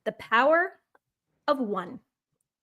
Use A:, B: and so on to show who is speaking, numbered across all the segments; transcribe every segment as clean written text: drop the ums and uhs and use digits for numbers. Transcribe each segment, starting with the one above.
A: The power of one.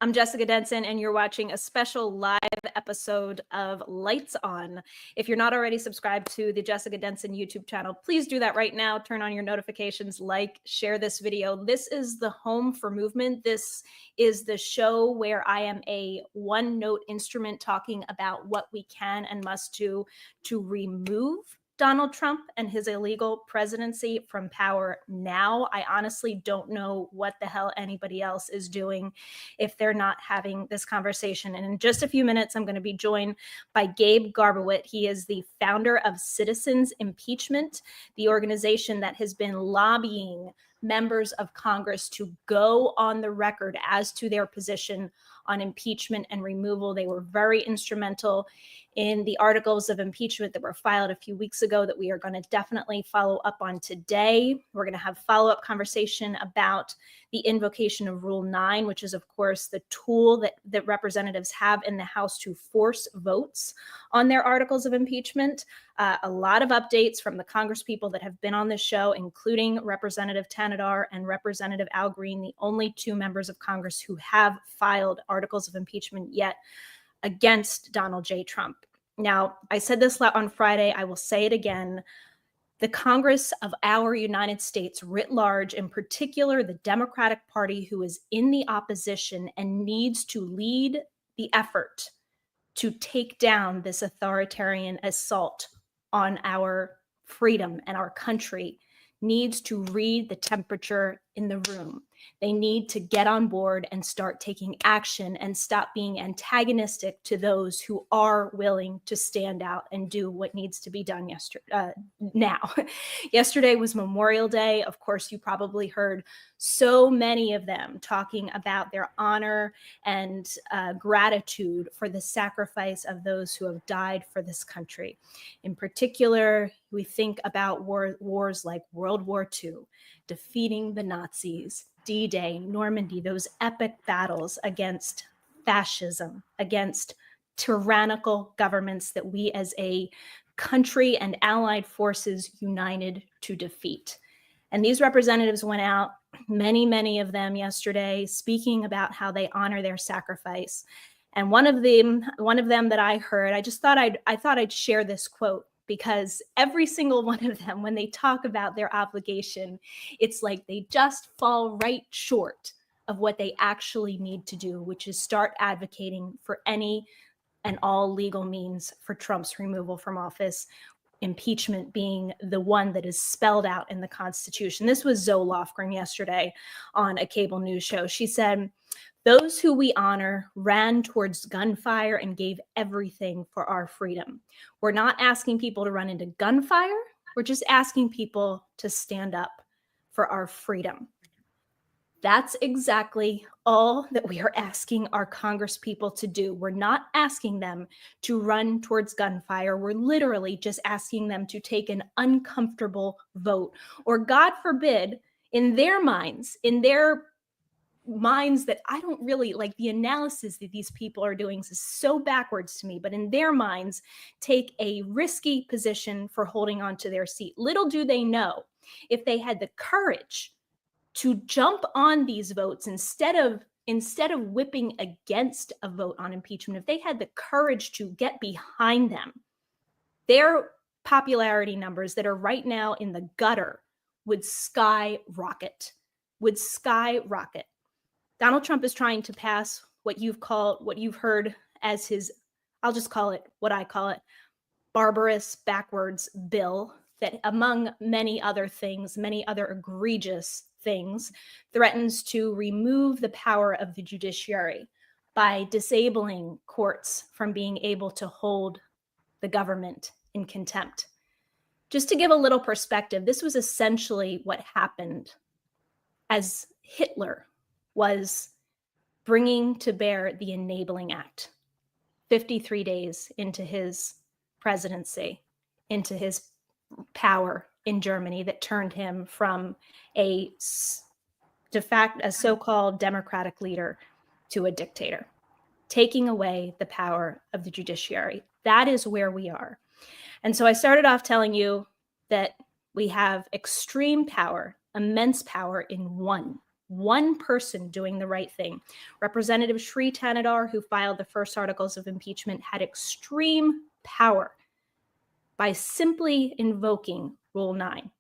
A: I'm Jessica Denson, and you're watching a special live episode of Lights On. If you're not already subscribed to the Jessica Denson YouTube channel, please do that right now. Turn on your notifications, like, share this video. This is the home for movement. This is the show where I am a one-note instrument talking about what we can and must do to remove Donald Trump and his illegal presidency from power now. I honestly don't know what the hell anybody else is doing if they're not having this conversation. And in just a few minutes, I'm going to be joined by Gabe Garbowit. He is the founder of Citizens Impeachment, the organization that has been lobbying members of Congress to go on the record as to their position on impeachment and removal. They were very instrumental in the articles of impeachment that were filed a few weeks ago that we are going to definitely follow up on today. We're going to have follow-up conversation about the invocation of Rule 9, which is, of course, the tool that representatives have in the House to force votes on their articles of impeachment. A lot of updates from the congresspeople that have been on this show, including Representative Tanadar and Representative Al Green, the only two members of Congress who have filed articles of impeachment yet against Donald J. Trump. Now, I said this on Friday, I will say it again. The Congress of our United States writ large, in particular the Democratic Party, who is in the opposition and needs to lead the effort to take down this authoritarian assault on our freedom and our country, needs to read the temperature in the room. They need to get on board and start taking action and stop being antagonistic to those who are willing to stand out and do what needs to be done now. Yesterday was Memorial Day. Of course, you probably heard so many of them talking about their honor and gratitude for the sacrifice of those who have died for this country. In particular, we think about wars like World War II, defeating the Nazis, D-Day, Normandy, those epic battles against fascism, against tyrannical governments that we as a country and allied forces united to defeat. And these representatives went out, many of them yesterday, speaking about how they honor their sacrifice. And one of them that I heard, I thought I'd share this quote, because every single one of them, when they talk about their obligation, it's like they just fall right short of what they actually need to do, which is start advocating for any and all legal means for Trump's removal from office, impeachment being the one that is spelled out in the Constitution. This was Zoe Lofgren yesterday on a cable news show. She said, "Those who we honor ran towards gunfire and gave everything for our freedom. We're not asking people to run into gunfire. We're just asking people to stand up for our freedom." That's exactly all that we are asking our congresspeople to do. We're not asking them to run towards gunfire. We're literally just asking them to take an uncomfortable vote, or God forbid, in their minds that I don't really like, the analysis that these people are doing is so backwards to me, but in their minds, take a risky position for holding on to their seat. Little do they know, if they had the courage to jump on these votes instead of whipping against a vote on impeachment, if they had the courage to get behind them, their popularity numbers that are right now in the gutter would skyrocket. Donald Trump is trying to pass what you've heard as his, I'll just call it what I call it, barbarous backwards bill that, among many other things, many other egregious things, threatens to remove the power of the judiciary by disabling courts from being able to hold the government in contempt. Just to give a little perspective, this was essentially what happened as Hitler was bringing to bear the Enabling Act 53 days into his presidency, into his power in Germany, that turned him from a so-called democratic leader to a dictator, taking away the power of the judiciary. That is where we are. And so I started off telling you that we have extreme power, immense power in one. one person doing the right thing. Representative Sri Tanadar, who filed the first articles of impeachment, had extreme power by simply invoking Rule 9.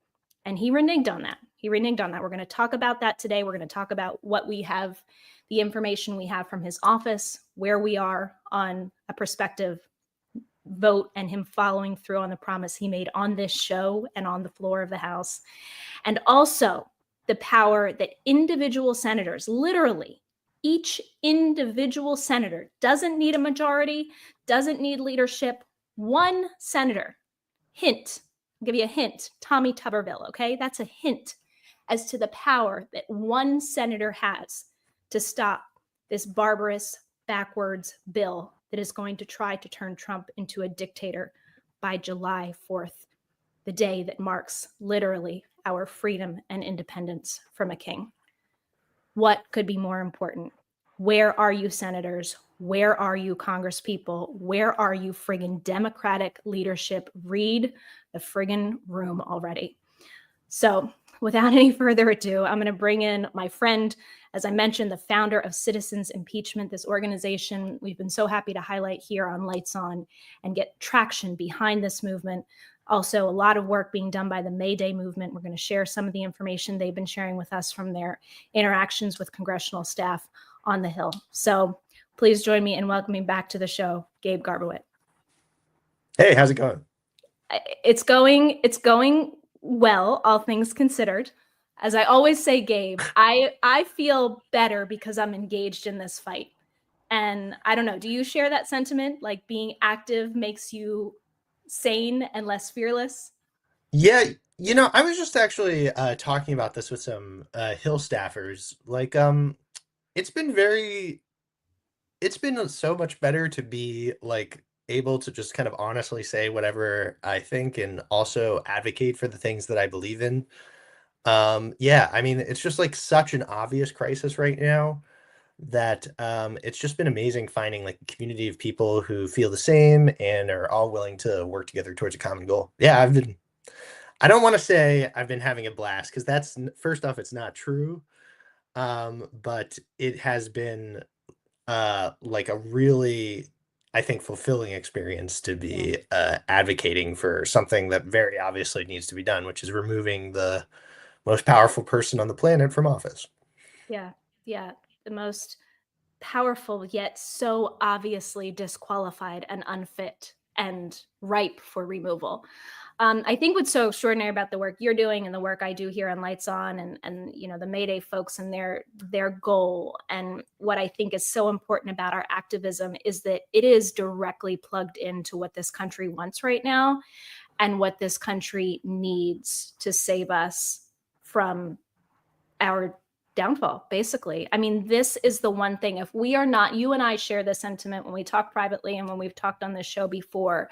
A: And he reneged on that. We're going to talk about that today. We're going to talk about what we have, the information we have from his office, where we are on a prospective vote, and him following through on the promise he made on this show and on the floor of the House. And also the power that individual senators, literally each individual senator, doesn't need a majority, doesn't need leadership. One senator, hint, I'll give you a hint, Tommy Tuberville, okay? That's a hint as to the power that one senator has to stop this barbarous, backwards bill that is going to try to turn Trump into a dictator by July 4th, the day that marks literally our freedom and independence from a king. What could be more important? Where are you, senators? Where are you, congresspeople? Where are you, friggin' Democratic leadership? Read the friggin' room already. So without any further ado, I'm going to bring in my friend, as I mentioned, the founder of Citizens Impeachment, this organization we've been so happy to highlight here on Lights On and get traction behind this movement. Also, a lot of work being done by the May Day movement. We're going to share some of the information they've been sharing with us from their interactions with congressional staff on the Hill. So please join me in welcoming back to the show, Gabe Garbowit.
B: Hey, how's it going?
A: It's going well, all things considered. As I always say, Gabe, I feel better because I'm engaged in this fight. And I don't know, do you share that sentiment? Like being active makes you sane and less fearless?
B: Yeah, I was just actually talking about this with some Hill staffers. Like, it's been it's been so much better to be like able to just kind of honestly say whatever I think and also advocate for the things that I believe in. Yeah, I mean, it's just like such an obvious crisis right now that it's just been amazing finding like a community of people who feel the same and are all willing to work together towards a common goal. Yeah, I don't want to say I've been having a blast because that's first off, it's not true. But it has been like a really, I think, fulfilling experience to be advocating for something that very obviously needs to be done, which is removing the most powerful person on the planet from office.
A: Yeah, the most powerful yet so obviously disqualified and unfit and ripe for removal. I think what's so extraordinary about the work you're doing and the work I do here on Lights On and the Mayday folks and their goal, and what I think is so important about our activism is that it is directly plugged into what this country wants right now and what this country needs to save us from our downfall, basically. I mean, this is the one thing. If we are not, you and I share this sentiment when we talk privately and when we've talked on this show before,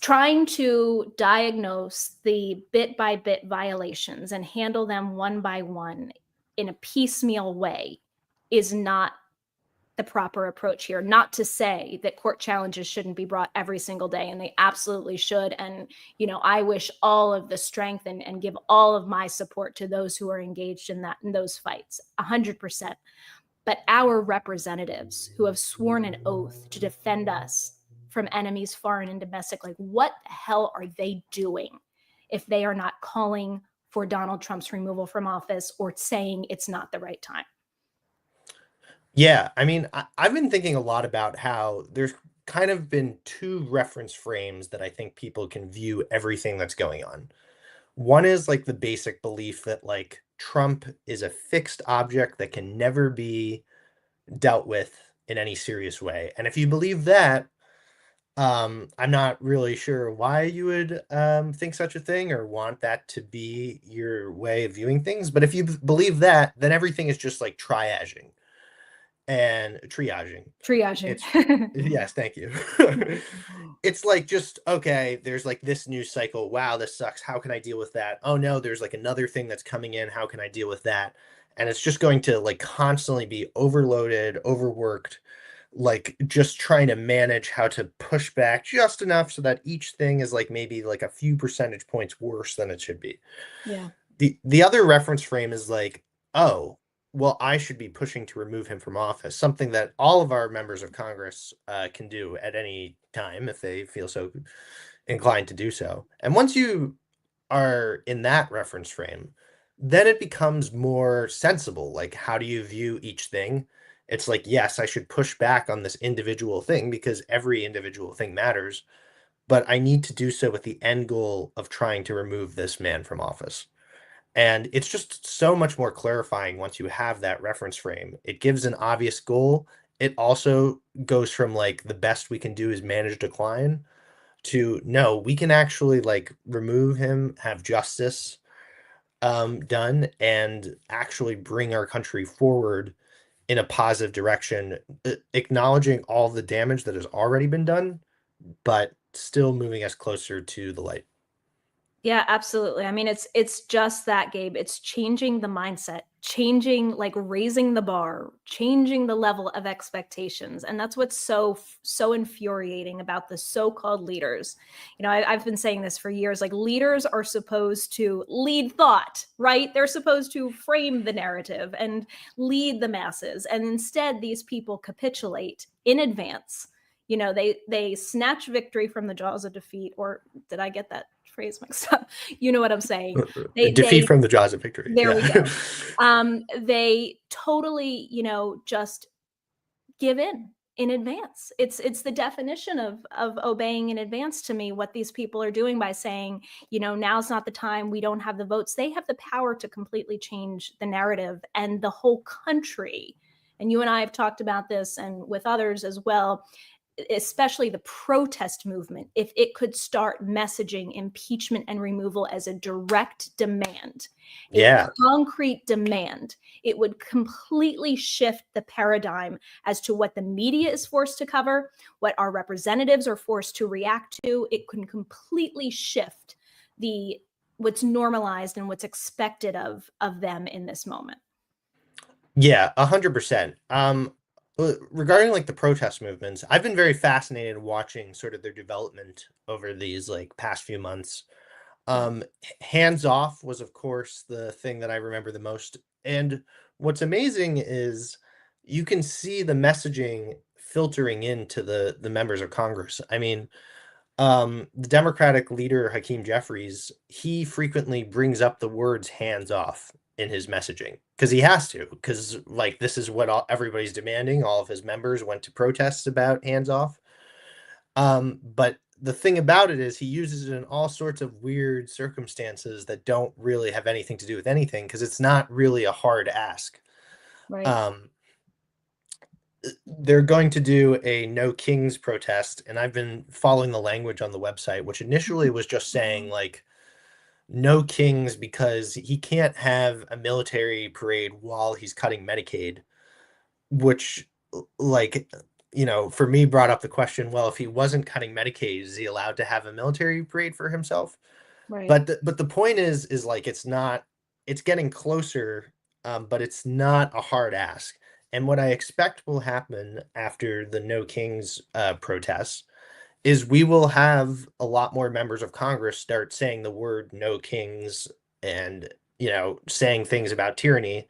A: trying to diagnose the bit by bit violations and handle them one by one in a piecemeal way is not the proper approach here. Not to say that court challenges shouldn't be brought every single day, and they absolutely should. And, I wish all of the strength and give all of my support to those who are engaged in those fights, 100%. But our representatives who have sworn an oath to defend us from enemies, foreign and domestic, like what the hell are they doing if they are not calling for Donald Trump's removal from office or saying it's not the right time?
B: Yeah, I mean, I've been thinking a lot about how there's kind of been two reference frames that I think people can view everything that's going on. One is like the basic belief that like Trump is a fixed object that can never be dealt with in any serious way. And if you believe that, I'm not really sure why you would think such a thing or want that to be your way of viewing things. But if you believe that, then everything is just like triaging and triaging. It's yes, thank you. It's like just okay, there's like this news cycle. Wow, this sucks. How can I deal with that? Oh no, there's like another thing that's coming in. How can I deal with that? And it's just going to like constantly be overloaded, overworked, like just trying to manage how to push back just enough so that each thing is like maybe like a few percentage points worse than it should be.
A: Yeah.
B: The other reference frame is like oh, well, I should be pushing to remove him from office, something that all of our members of Congress can do at any time if they feel so inclined to do so. And once you are in that reference frame, then it becomes more sensible. Like, how do you view each thing? It's like, yes, I should push back on this individual thing because every individual thing matters, but I need to do so with the end goal of trying to remove this man from office. And it's just so much more clarifying once you have that reference frame. It gives an obvious goal. It also goes from like the best we can do is manage decline to no, we can actually like remove him, have justice done, and actually bring our country forward in a positive direction, acknowledging all the damage that has already been done, but still moving us closer to the light.
A: Yeah, absolutely. I mean, it's just that, Gabe. It's changing the mindset, changing, like raising the bar, changing the level of expectations. And that's what's so infuriating about the so-called leaders. You know, I've been saying this for years, like leaders are supposed to lead thought, right? They're supposed to frame the narrative and lead the masses. And instead, these people capitulate in advance. You know, they snatch victory from the jaws of defeat. Or did I get that phrase mixed up? You know what I'm saying.
B: Defeat from the jaws of victory.
A: There
B: Yeah.
A: we go. They totally, you know, just give in advance. It's the definition of obeying in advance to me, what these people are doing by saying, you know, now's not the time, we don't have the votes. They have the power to completely change the narrative and the whole country. And you and I have talked about this, and with others as well, especially the protest movement, if it could start messaging impeachment and removal as a direct demand, a concrete demand, it would completely shift the paradigm as to what the media is forced to cover, what our representatives are forced to react to. It can completely shift what's normalized and what's expected of them in this moment.
B: Yeah, 100%. Regarding like the protest movements, I've been very fascinated watching sort of their development over these like past few months. Hands off was of course the thing that I remember the most. And what's amazing is you can see the messaging filtering into the members of Congress. I mean, the Democratic leader Hakeem Jeffries, he frequently brings up the words hands off in his messaging because he has to, because like this is what everybody's demanding. All of his members went to protests about hands off. But the thing about it is he uses it in all sorts of weird circumstances that don't really have anything to do with anything because it's not really a hard ask.
A: Right.
B: They're going to do a No Kings protest, and I've been following the language on the website, which initially was just saying like no kings because he can't have a military parade while he's cutting Medicaid, which like you know, for me brought up the question, well, if he wasn't cutting Medicaid, is he allowed to have a military parade for himself?
A: Right.
B: But the point is like it's not, it's getting closer, but it's not a hard ask. And what I expect will happen after the No Kings protests is we will have a lot more members of Congress start saying the word no kings and, you know, saying things about tyranny,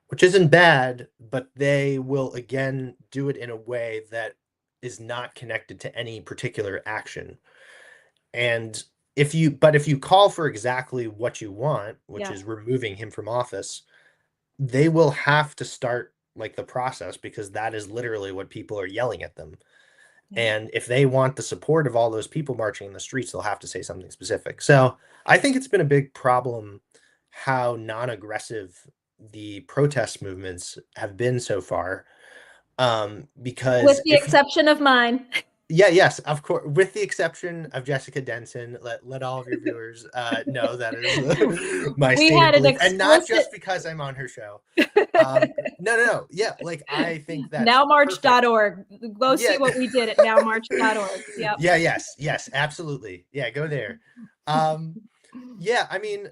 B: which isn't bad, but they will again do it in a way that is not connected to any particular action. And if you call for exactly what you want, which is removing him from office, they will have to start like the process because that is literally what people are yelling at them. And if they want the support of all those people marching in the streets, they'll have to say something specific. So I think it's been a big problem how non-aggressive the protest movements have been so far. Because
A: with the exception of mine.
B: Yes, of course, with the exception of Jessica Denson. Let all of your viewers know that is my stated belief, and not just because I'm on her show. No. Yeah, like I think that's
A: nowmarch.org. Go see what we did at nowmarch.org. Yep.
B: Yeah, yes, absolutely. Yeah, go there. Yeah, I mean,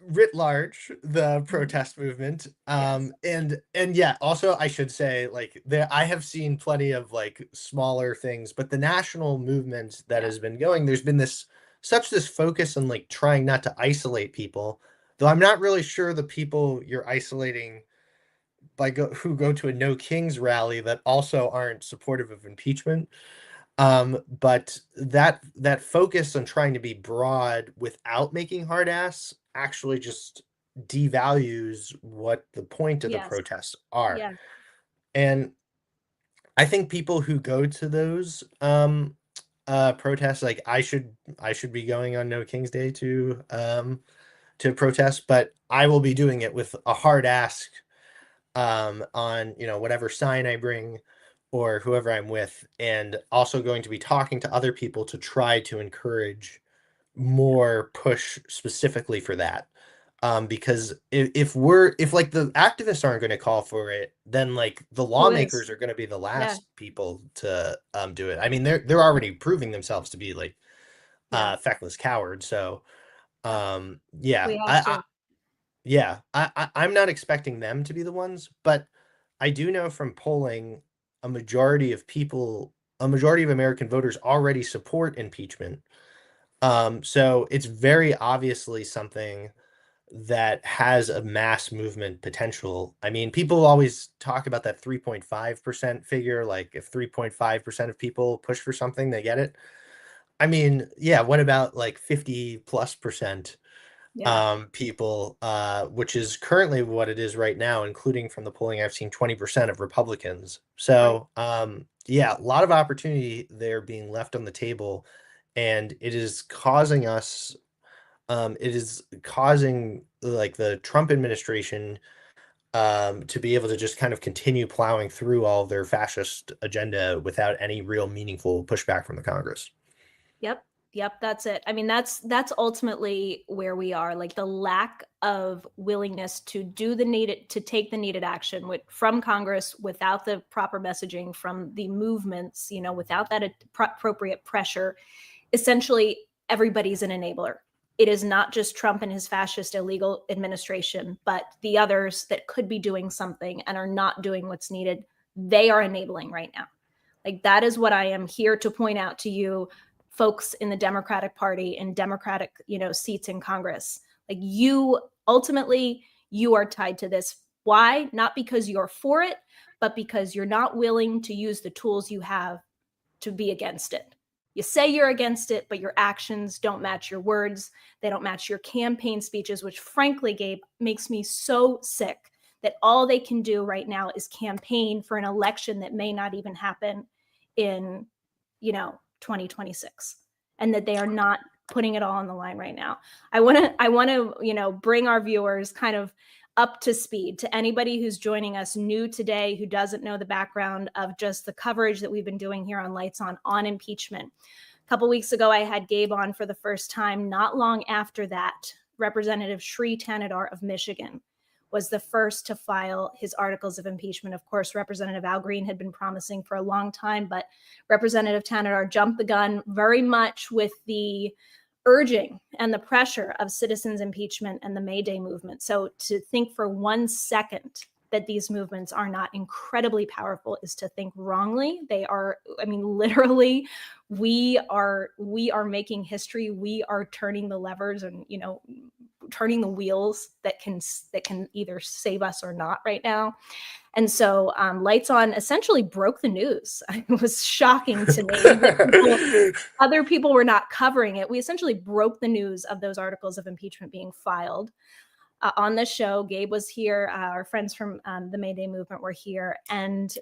B: writ large, the protest movement, and yeah, also I should say like there I have seen plenty of like smaller things, but the national movement that has been going, there's been this focus on like trying not to isolate people, Though I'm not really sure the people you're isolating who go to a No Kings rally that also aren't supportive of impeachment. But that focus on trying to be broad without making hard ass actually just devalues what the point of the
A: Yes.
B: protests are.
A: Yeah.
B: And I think people who go to those protests, like I should be going on No King's Day to protest, but I will be doing it with a hard ask on whatever sign I bring or whoever I'm with, and also going to be talking to other people to try to encourage more push specifically for that. Because if like the activists aren't going to call for it, then like the
A: Who is?
B: lawmakers are going to be the
A: Yeah.
B: last people to do it. I mean, they're already proving themselves to be like
A: Yeah.
B: feckless cowards. So
A: Yeah.
B: yeah,
A: We have to.
B: I'm not expecting them to be the ones, but I do know from polling a majority of American voters already support impeachment. So it's very obviously something that has a mass movement potential. I mean, people always talk about that 3.5% figure, like if 3.5% of people push for something, they get it. I mean, yeah, what about like 50+%
A: Yeah.
B: people, which is currently what it is right now, including from the polling I've seen 20% of Republicans.
A: Right.
B: So, yeah, a lot of opportunity there being left on the table, and it is causing like the Trump administration to be able to just kind of continue plowing through all of their fascist agenda without any real meaningful pushback from the Congress.
A: Yep. Yep, that's it. I mean, that's ultimately where we are. Like the lack of willingness to take the needed action from Congress without the proper messaging from the movements, without that appropriate pressure. Essentially, everybody's an enabler. It is not just Trump and his fascist illegal administration, but the others that could be doing something and are not doing what's needed. They are enabling right now. Like that is what I am here to point out to you folks in the Democratic Party and Democratic, seats in Congress. Like ultimately you are tied to this. Why? Not because you're for it, but because you're not willing to use the tools you have to be against it. You say you're against it, but your actions don't match your words. They don't match your campaign speeches, which frankly, Gabe, makes me so sick that all they can do right now is campaign for an election that may not even happen in, 2026, and that they are not putting it all on the line right now. I want to, bring our viewers kind of up to speed. To anybody who's joining us new today, who doesn't know the background of just the coverage that we've been doing here on Lights On impeachment. A couple weeks ago, I had Gabe on for the first time. Not long after that, Representative Sri Tanadar of Michigan was the first to file his articles of impeachment. Of course, Representative Al Green had been promising for a long time, but Representative Tanadar jumped the gun very much with the urging and the pressure of citizens impeachment and the May Day movement. So to think for 1 second that these movements are not incredibly powerful is to think wrongly. They are, I mean, literally, we are making history. We are turning the levers and, turning the wheels that can either save us or not right now. And so Lights On essentially broke the news. It was shocking to me. Other people were not covering it. We essentially broke the news of those articles of impeachment being filed. On the show, Gabe was here. Our friends from the May Day movement were here. And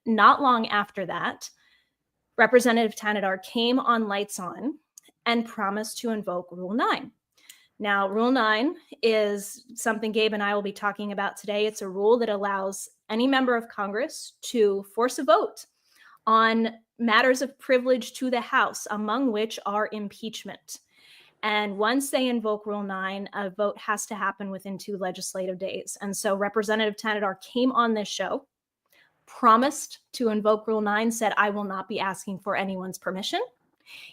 A: not long after that, Representative Tanadar came on Lights On and promised to invoke Rule 9. Now, Rule 9 is something Gabe and I will be talking about today. It's a rule that allows any member of Congress to force a vote on matters of privilege to the House, among which are impeachment. And once they invoke Rule 9, a vote has to happen within 2 legislative days. And so Representative Tanadar came on this show, promised to invoke Rule 9, said, I will not be asking for anyone's permission.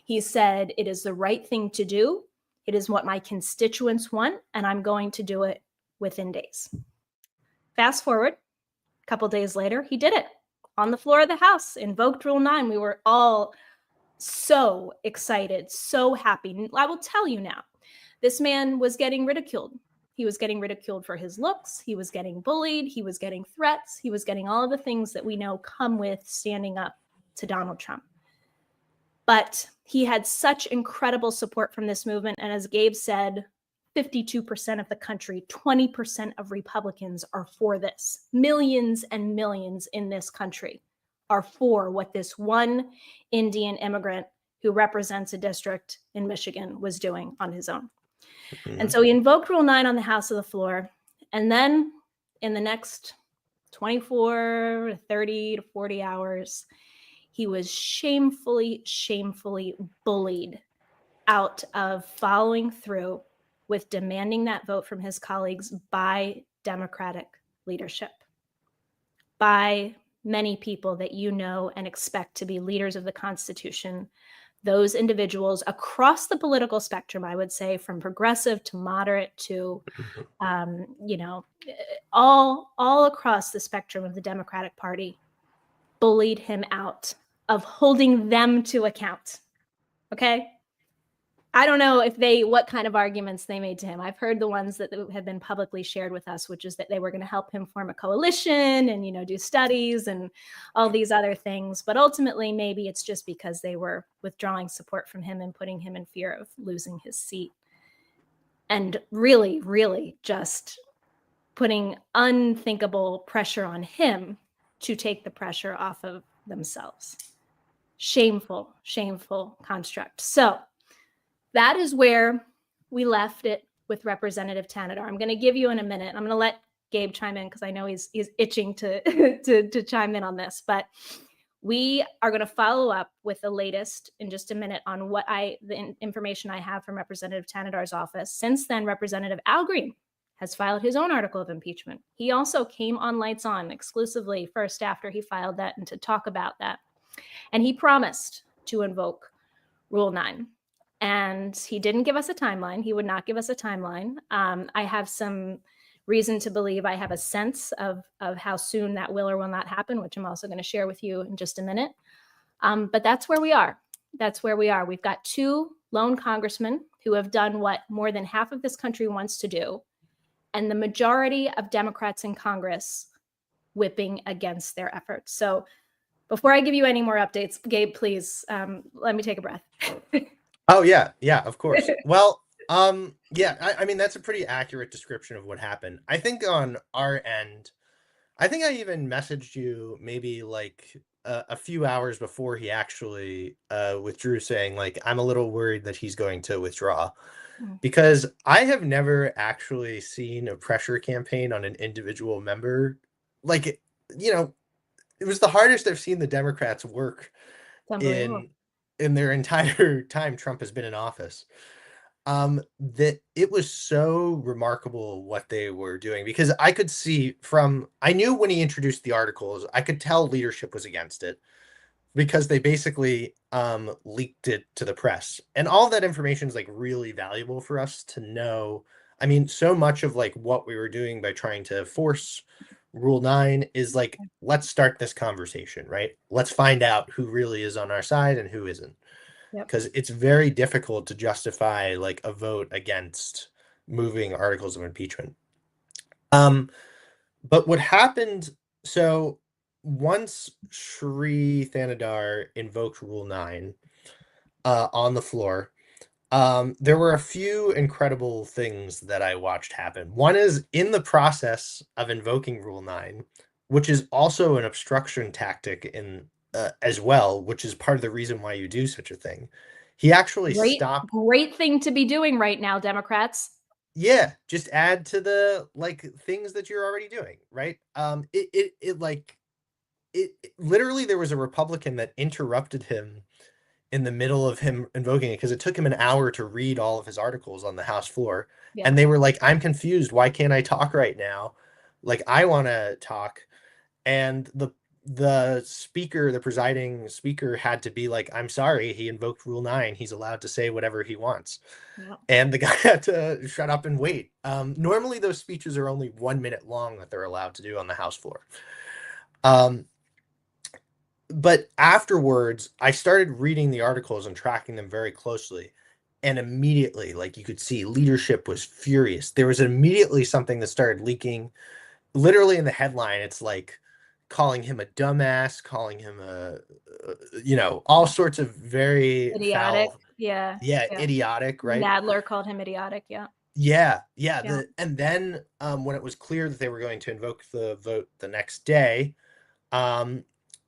A: He said, it is the right thing to do. It is what my constituents want, and I'm going to do it within days. Fast forward, a couple days later, he did it on the floor of the House, invoked Rule 9. We were all so excited, so happy. I will tell you now, This man was getting ridiculed. He was getting ridiculed for his looks. He was getting bullied. He was getting threats. He was getting all of the things that we know come with standing up to Donald Trump. But he had such incredible support from this movement. And as Gabe said, 52% of the country, 20% of Republicans are for this. Millions and millions in this country are for what this one Indian immigrant who represents a district in Michigan was doing on his own.
B: Mm-hmm.
A: And so he invoked Rule 9 on the House of the floor. And then in the next 24 to 30 to 40 hours, he was shamefully bullied out of following through with demanding that vote from his colleagues by Democratic leadership, by many people that you know and expect to be leaders of the Constitution. Those individuals across the political spectrum, I would say, from progressive to moderate to, all across the spectrum of the Democratic Party, bullied him out of holding them to account. Okay? I don't know what kind of arguments they made to him. I've heard the ones that have been publicly shared with us, which is that they were going to help him form a coalition and, do studies and all these other things. But ultimately, maybe it's just because they were withdrawing support from him and putting him in fear of losing his seat. And really, really just putting unthinkable pressure on him to take the pressure off of themselves. Shameful, shameful construct. So that is where we left it with Representative Tanadar. I'm going to give you in a minute. I'm going to let Gabe chime in because I know he's itching to chime in on this. But we are going to follow up with the latest in just a minute on the information I have from Representative Tanadar's office. Since then, Representative Al Green has filed his own article of impeachment. He also came on Lights On exclusively first after he filed that and to talk about that. And he promised to invoke Rule 9. And he didn't give us a timeline. He would not give us a timeline. I have some reason to believe I have a sense of how soon that will or will not happen, which I'm also going to share with you in just a minute. But that's where we are. That's where we are. We've got 2 lone congressmen who have done what more than half of this country wants to do, and the majority of Democrats in Congress whipping against their efforts. So before I give you any more updates, Gabe, please let me take a breath.
B: Oh, yeah, of course. Well, I mean, that's a pretty accurate description of what happened. I think on our end, I think I even messaged you maybe like a few hours before he actually withdrew, saying like, I'm a little worried that he's going to withdraw. Because I have never actually seen a pressure campaign on an individual member. Like, it was the hardest I've seen the Democrats work in their entire time Trump has been in office. That it was so remarkable what they were doing, because I could see I knew when he introduced the articles, I could tell leadership was against it because they basically leaked it to the press. And all that information is like really valuable for us to know. I mean, so much of like what we were doing by trying to force Rule 9 is like, let's start this conversation, right? Let's find out who really is on our side and who isn't. Because it's very difficult to justify like a vote against moving articles of impeachment. But what happened, so once Shri Thanadar invoked Rule 9 on the floor, there were a few incredible things that I watched happen. One is in the process of invoking Rule 9, which is also an obstruction tactic as well, which is part of the reason why you do such a thing. He actually stopped.
A: Great thing to be doing right now, Democrats.
B: Yeah, just add to the like things that you're already doing, right? It literally, there was a Republican that interrupted him in the middle of him invoking it because it took him an hour to read all of his articles on the House floor. Yeah. And they were like, I'm confused. Why can't I talk right now? Like, I want to talk. And the speaker, the presiding speaker, had to be like, I'm sorry, he invoked Rule 9. He's allowed to say whatever he wants. Yeah. And the guy had to shut up and wait. Normally those speeches are only 1 minute long that they're allowed to do on the House floor. But afterwards, I started reading the articles and tracking them very closely. And immediately, like, you could see leadership was furious. There was immediately something that started leaking. Literally in the headline, it's like calling him a dumbass, calling him all sorts of very
A: Idiotic.
B: foul,
A: Yeah.
B: yeah,
A: Yeah.
B: idiotic, right?
A: Nadler called him idiotic. Yeah.
B: Yeah.
A: Yeah.
B: And then when it was clear that they were going to invoke the vote the next day, um,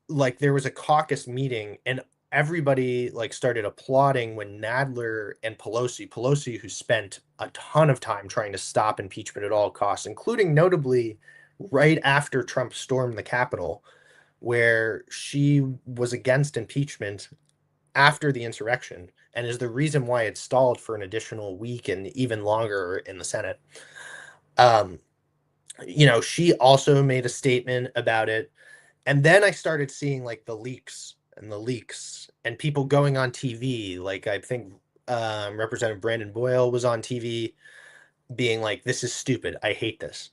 B: like, there was a caucus meeting, and everybody like started applauding when Nadler and Pelosi, who spent a ton of time trying to stop impeachment at all costs, including notably right after Trump stormed the Capitol, where she was against impeachment after the insurrection and is the reason why it stalled for an additional week and even longer in the Senate. Um, she also made a statement about it. And then I started seeing like the leaks and people going on TV. Like, I think Representative Brandon Boyle was on TV being like, this is stupid. I hate this.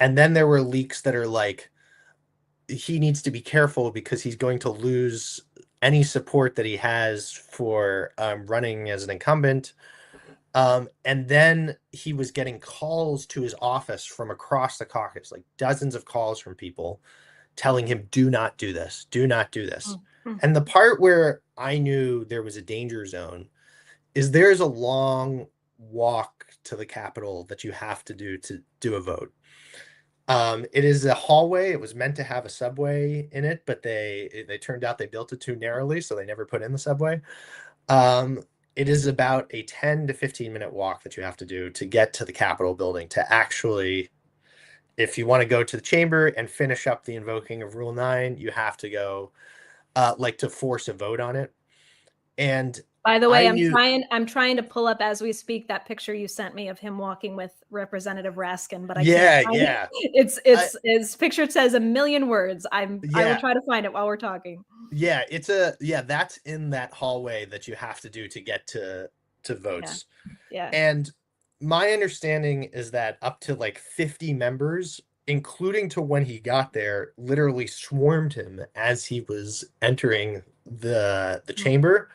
B: And then there were leaks that are like, he needs to be careful because he's going to lose any support that he has for running as an incumbent. And then he was getting calls to his office from across the caucus, like dozens of calls from people telling him, do not do this, do not do this.
A: Mm-hmm.
B: And the part where I knew there was a danger zone is there's a long walk to the Capitol that you have to do a vote. It is a hallway. It was meant to have a subway in it, but they turned out they built it too narrowly, so they never put in the subway. It is about a 10 to 15-minute walk that you have to do to get to the Capitol building to actually, if you want to go to the chamber and finish up the invoking of Rule 9, you have to go, like, to force a vote on it. And
A: By the way,
B: I knew,
A: I'm trying to pull up as we speak that picture you sent me of him walking with Representative Raskin, but I can't
B: yeah,
A: find it.
B: yeah,
A: It's his picture says a million words. I will
B: yeah,
A: try to find it while we're talking.
B: yeah. That's in that hallway that you have to do to get to
A: Yeah.
B: votes.
A: Yeah.
B: And my understanding is that up to like 50 members, including to when he got there, literally swarmed him as he was entering the chamber.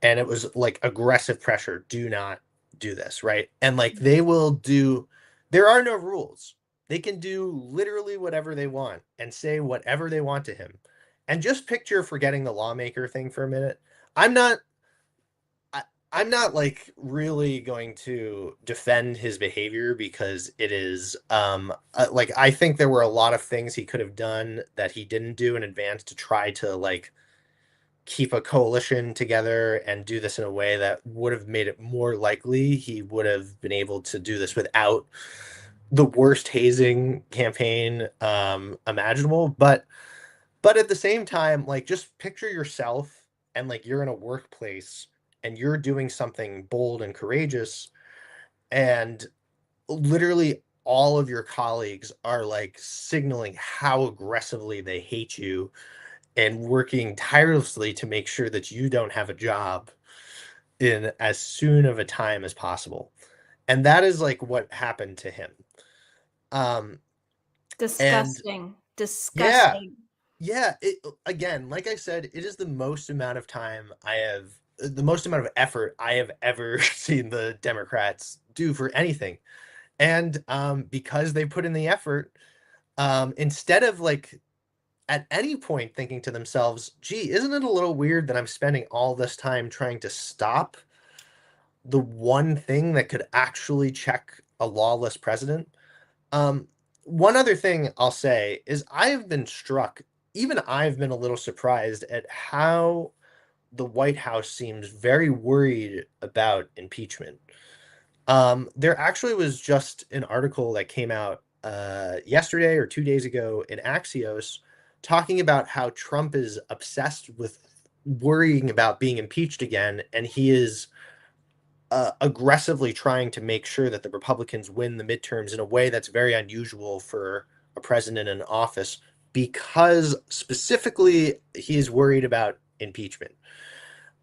B: And it was like aggressive pressure. Do not do this, right? And like, there are no rules. They can do literally whatever they want and say whatever they want to him. And just picture forgetting the lawmaker thing for a minute. I'm not I'm not like really going to defend his behavior because it is like, I think there were a lot of things he could have done that he didn't do in advance to try to like keep a coalition together and do this in a way that would have made it more likely he would have been able to do this without the worst hazing campaign imaginable. But at the same time, like, just picture yourself and like you're in a workplace and you're doing something bold and courageous, and literally all of your colleagues are like signaling how aggressively they hate you and working tirelessly to make sure that you don't have a job in as soon of a time as possible. And that is like what happened to him. Um, and
A: Disgusting.
B: yeah,
A: Disgusting.
B: yeah, again, like I said, it is the most amount of effort I have ever seen the Democrats do for anything. And because they put in the effort, instead of like at any point thinking to themselves, gee, isn't it a little weird that I'm spending all this time trying to stop the one thing that could actually check a lawless president? Um, One other thing I'll say is even I've been a little surprised at how the White House seems very worried about impeachment. There actually was just an article that came out yesterday or 2 days ago in Axios talking about how Trump is obsessed with worrying about being impeached again, and he is aggressively trying to make sure that the Republicans win the midterms in a way that's very unusual for a president in office, because specifically he is worried about impeachment.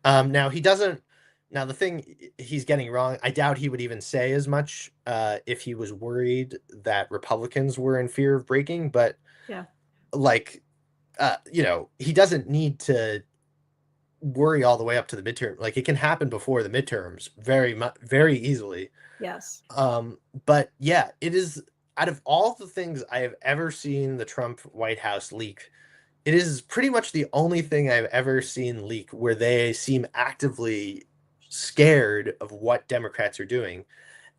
B: Now he doesn't. Now the thing he's getting wrong, I doubt he would even say as much if he was worried that Republicans were in fear of breaking. But
A: Yeah.
B: like, he doesn't need to worry all the way up to the midterm. Like it can happen before the midterms very easily.
A: Yes.
B: But yeah, it is, out of all the things I have ever seen the Trump White House leak, it is pretty much the only thing I've ever seen leak where they seem actively scared of what Democrats are doing.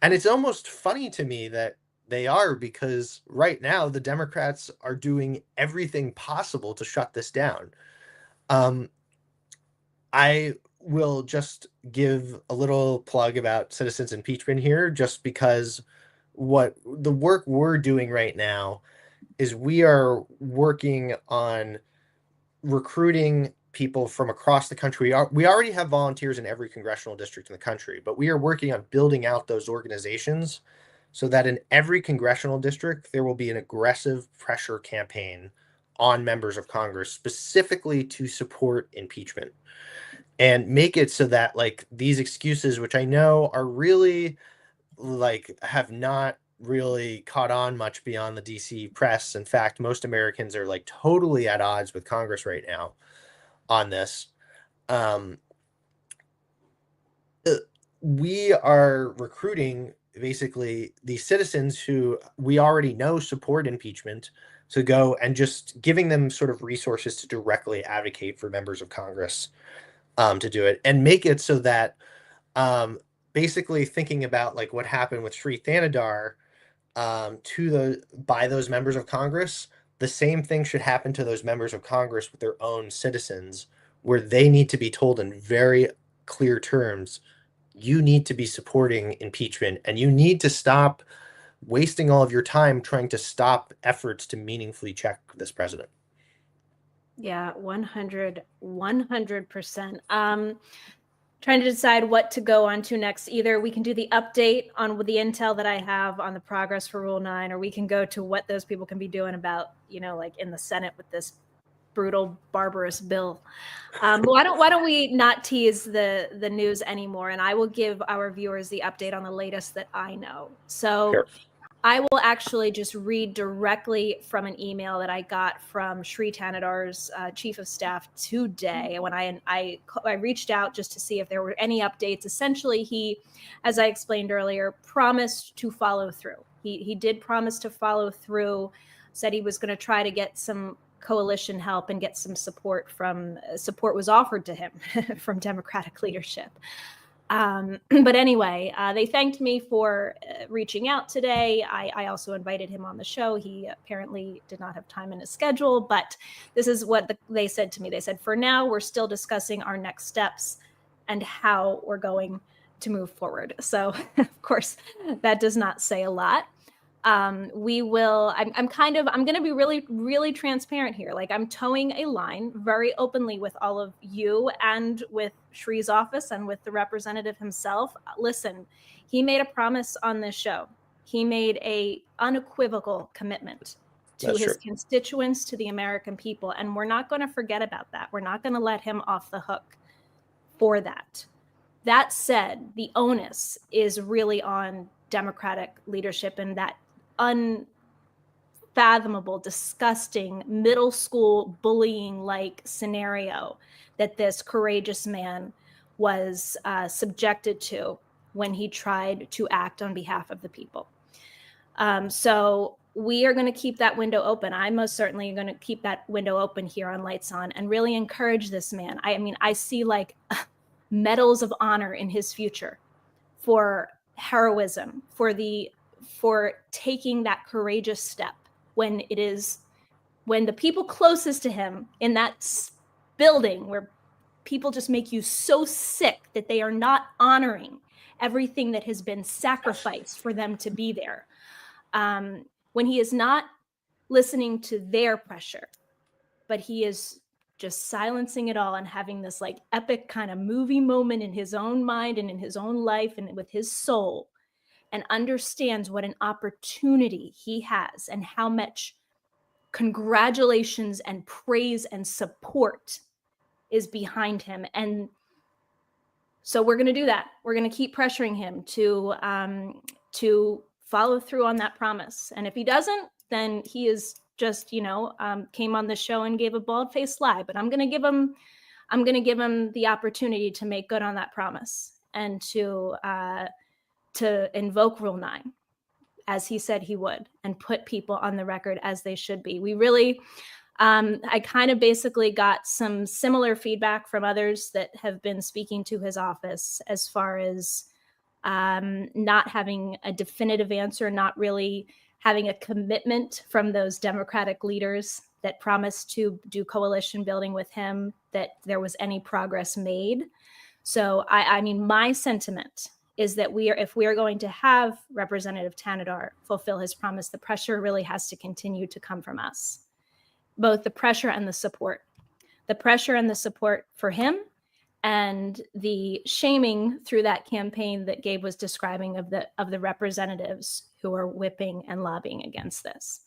B: And it's almost funny to me that they are, because right now the Democrats are doing everything possible to shut this down. Um, I will just give a little plug about citizens impeachment here, just because what the work we're doing right now is we are working on recruiting people from across the country. We already have volunteers in every congressional district in the country, but we are working on building out those organizations so that in every congressional district, there will be an aggressive pressure campaign on members of Congress specifically to support impeachment, and make it so that like these excuses, which I know are really like have not really caught on much beyond the DC press. In fact, most Americans are like totally at odds with Congress right now on this. Um, we are recruiting basically the citizens who we already know support impeachment to go, and just giving them sort of resources to directly advocate for members of Congress to do it, and make it so that um, basically thinking about like what happened with Sri Thanadar to the by those members of Congress, the same thing should happen to those members of Congress with their own citizens, where they need to be told in very clear terms, you need to be supporting impeachment, and you need to stop wasting all of your time trying to stop efforts to meaningfully check this president.
A: Yeah, 100%. Trying to decide what to go on to next. Either we can do the update on the intel that I have on the progress for Rule 9, or we can go to what those people can be doing about, like in the Senate with this brutal, barbarous bill. Why don't we not tease the news anymore, and I will give our viewers the update on the latest that I know. So
B: Sure.
A: I will actually just read directly from an email that I got from Sri Thanadar's chief of staff today. When I reached out just to see if there were any updates. Essentially, he, as I explained earlier, promised to follow through. He did promise to follow through, said he was going to try to get some coalition help and get some support was offered to him from Democratic leadership. But anyway, they thanked me for reaching out today. I also invited him on the show. He apparently did not have time in his schedule, but this is what they said to me. They said, for now, we're still discussing our next steps and how we're going to move forward. So, of course, that does not say a lot. I'm going to be really, really transparent here. Like, I'm towing a line very openly with all of you and with Shree's office and with the representative himself. Listen, he made a promise on this show. He made a unequivocal commitment to his constituents, to the American people. And we're not going to forget about that. We're not going to let him off the hook for that. That said, the onus is really on Democratic leadership, and that unfathomable, disgusting middle school bullying-like scenario that this courageous man was subjected to when he tried to act on behalf of the people. So we are going to keep that window open. I most certainly am going to keep that window open here on Lights On and really encourage this man. I mean, I see like medals of honor in his future for heroism, for taking that courageous step when the people closest to him in that building, where people just make you so sick that they are not honoring everything that has been sacrificed for them to be there. When he is not listening to their pressure, but he is just silencing it all and having this like epic kind of movie moment in his own mind and in his own life and with his soul, and understands what an opportunity he has and how much congratulations and praise and support is behind him. And so we're going to do that. We're going to keep pressuring him to follow through on that promise. And if he doesn't, then he is just, came on the show and gave a bald-faced lie. But I'm going to give him I'm going to give him the opportunity to make good on that promise and to invoke Rule 9, as he said he would, and put people on the record as they should be. We really, I kind of basically got some similar feedback from others that have been speaking to his office as far as not having a definitive answer, not really having a commitment from those Democratic leaders that promised to do coalition building with him, that there was any progress made. So I mean, my sentiment is that if we are going to have Representative Tanadar fulfill his promise, the pressure really has to continue to come from us, both the pressure and the support. The pressure and the support for him, and the shaming through that campaign that Gabe was describing of the representatives who are whipping and lobbying against this.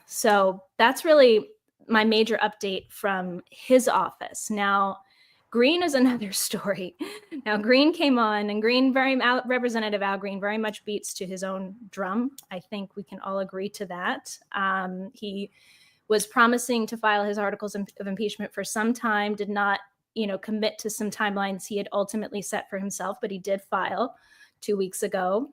A: So that's really my major update from his office. Now, Green is another story. Now, Green came on, and Representative Al Green very much beats to his own drum. I think we can all agree to that. He was promising to file his articles of impeachment for some time, did not, commit to some timelines he had ultimately set for himself, but he did file 2 weeks ago.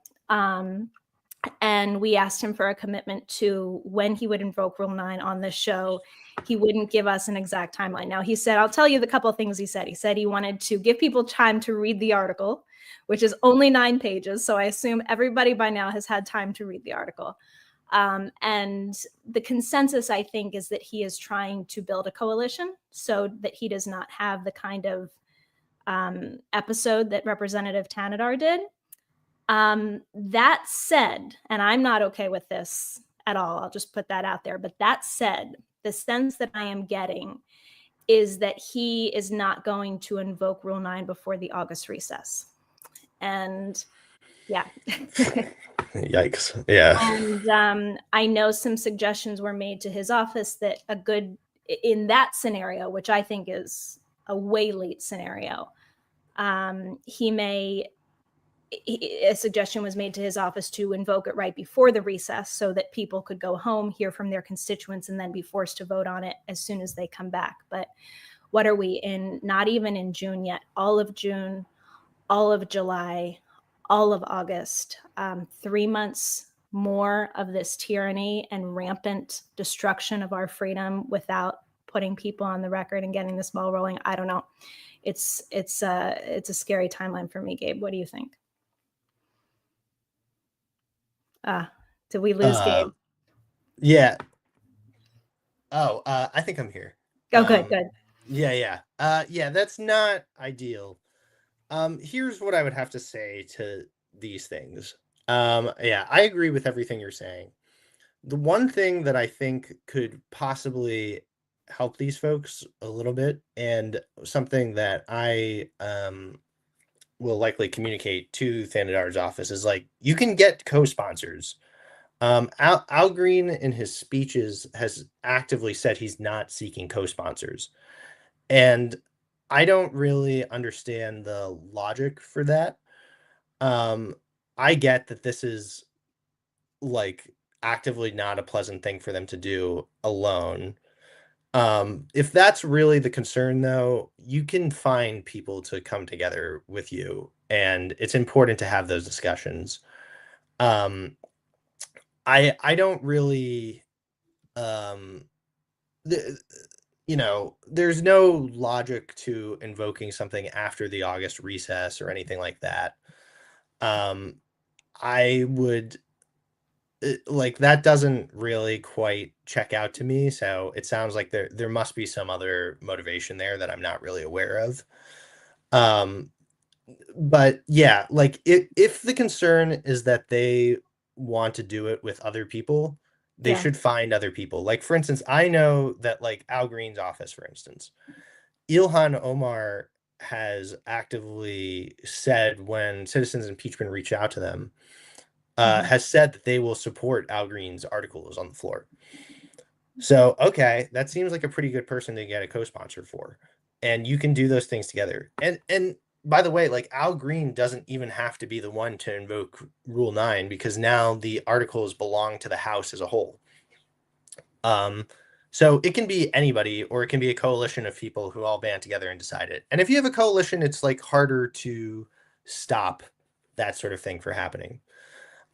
A: And we asked him for a commitment to when he would invoke Rule 9 on this show. He wouldn't give us an exact timeline. Now, he said, I'll tell you the couple of things he said. He said he wanted to give people time to read the article, which is only 9 pages. So I assume everybody by now has had time to read the article. And the consensus, I think, is that he is trying to build a coalition so that he does not have the kind of episode that Representative Tanadar did. That said, and I'm not okay with this at all, I'll just put that out there, but that said, the sense that I am getting is that he is not going to invoke Rule 9 before the August recess. And yeah.
B: Yikes. Yeah.
A: And I know some suggestions were made to his office that in that scenario, which I think is a way late scenario, a suggestion was made to his office to invoke it right before the recess so that people could go home, hear from their constituents, and then be forced to vote on it as soon as they come back. But what are we in? Not even in June yet. All of June, all of July, all of August, 3 months more of this tyranny and rampant destruction of our freedom without putting people on the record and getting this ball rolling. I don't know. It's a scary timeline for me, Gabe. What do you think? Did we lose Gabe?
B: Yeah. Oh, I think I'm here.
A: Oh, good.
B: Yeah. Yeah, that's not ideal. Here's what I would have to say to these things. Yeah, I agree with everything you're saying. The one thing that I think could possibly help these folks a little bit, and something that I will likely communicate to Thanadar's office, is like, you can get co-sponsors. Al Green in his speeches has actively said he's not seeking co-sponsors. And I don't really understand the logic for that. I get that this is like actively not a pleasant thing for them to do alone. If that's really the concern, though, you can find people to come together with you, and it's important to have those discussions. I don't really, there's no logic to invoking something after the August recess or anything like that. I would like, that doesn't really quite check out to me. So it sounds like there must be some other motivation there that I'm not really aware of. But yeah, like if the concern is that they want to do it with other people, they should find other people. Like, for instance, I know that like Al Green's office, for instance, Ilhan Omar has actively said, when citizens impeachment reach out to them, has said that they will support Al Green's articles on the floor. So, okay, that seems like a pretty good person to get a co-sponsor for. And you can do those things together. And by the way, like, Al Green doesn't even have to be the one to invoke Rule 9, because now the articles belong to the House as a whole. So it can be anybody, or it can be a coalition of people who all band together and decide it. And if you have a coalition, it's like harder to stop that sort of thing from happening.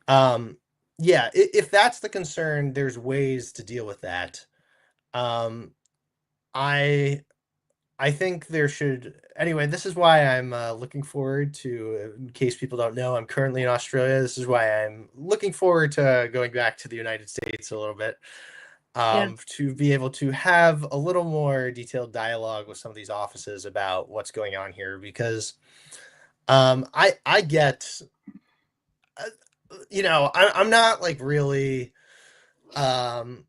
B: Um, yeah, if that's the concern, there's ways to deal with that. Um, I I think there should. Anyway, this is why I'm looking forward to. In case people don't know, I'm currently in Australia. This is why I'm looking forward to going back to the United States a little bit,
A: Yeah.
B: to be able to have a little more detailed dialogue with some of these offices about what's going on here, because I get, uh, I'm not like really, um,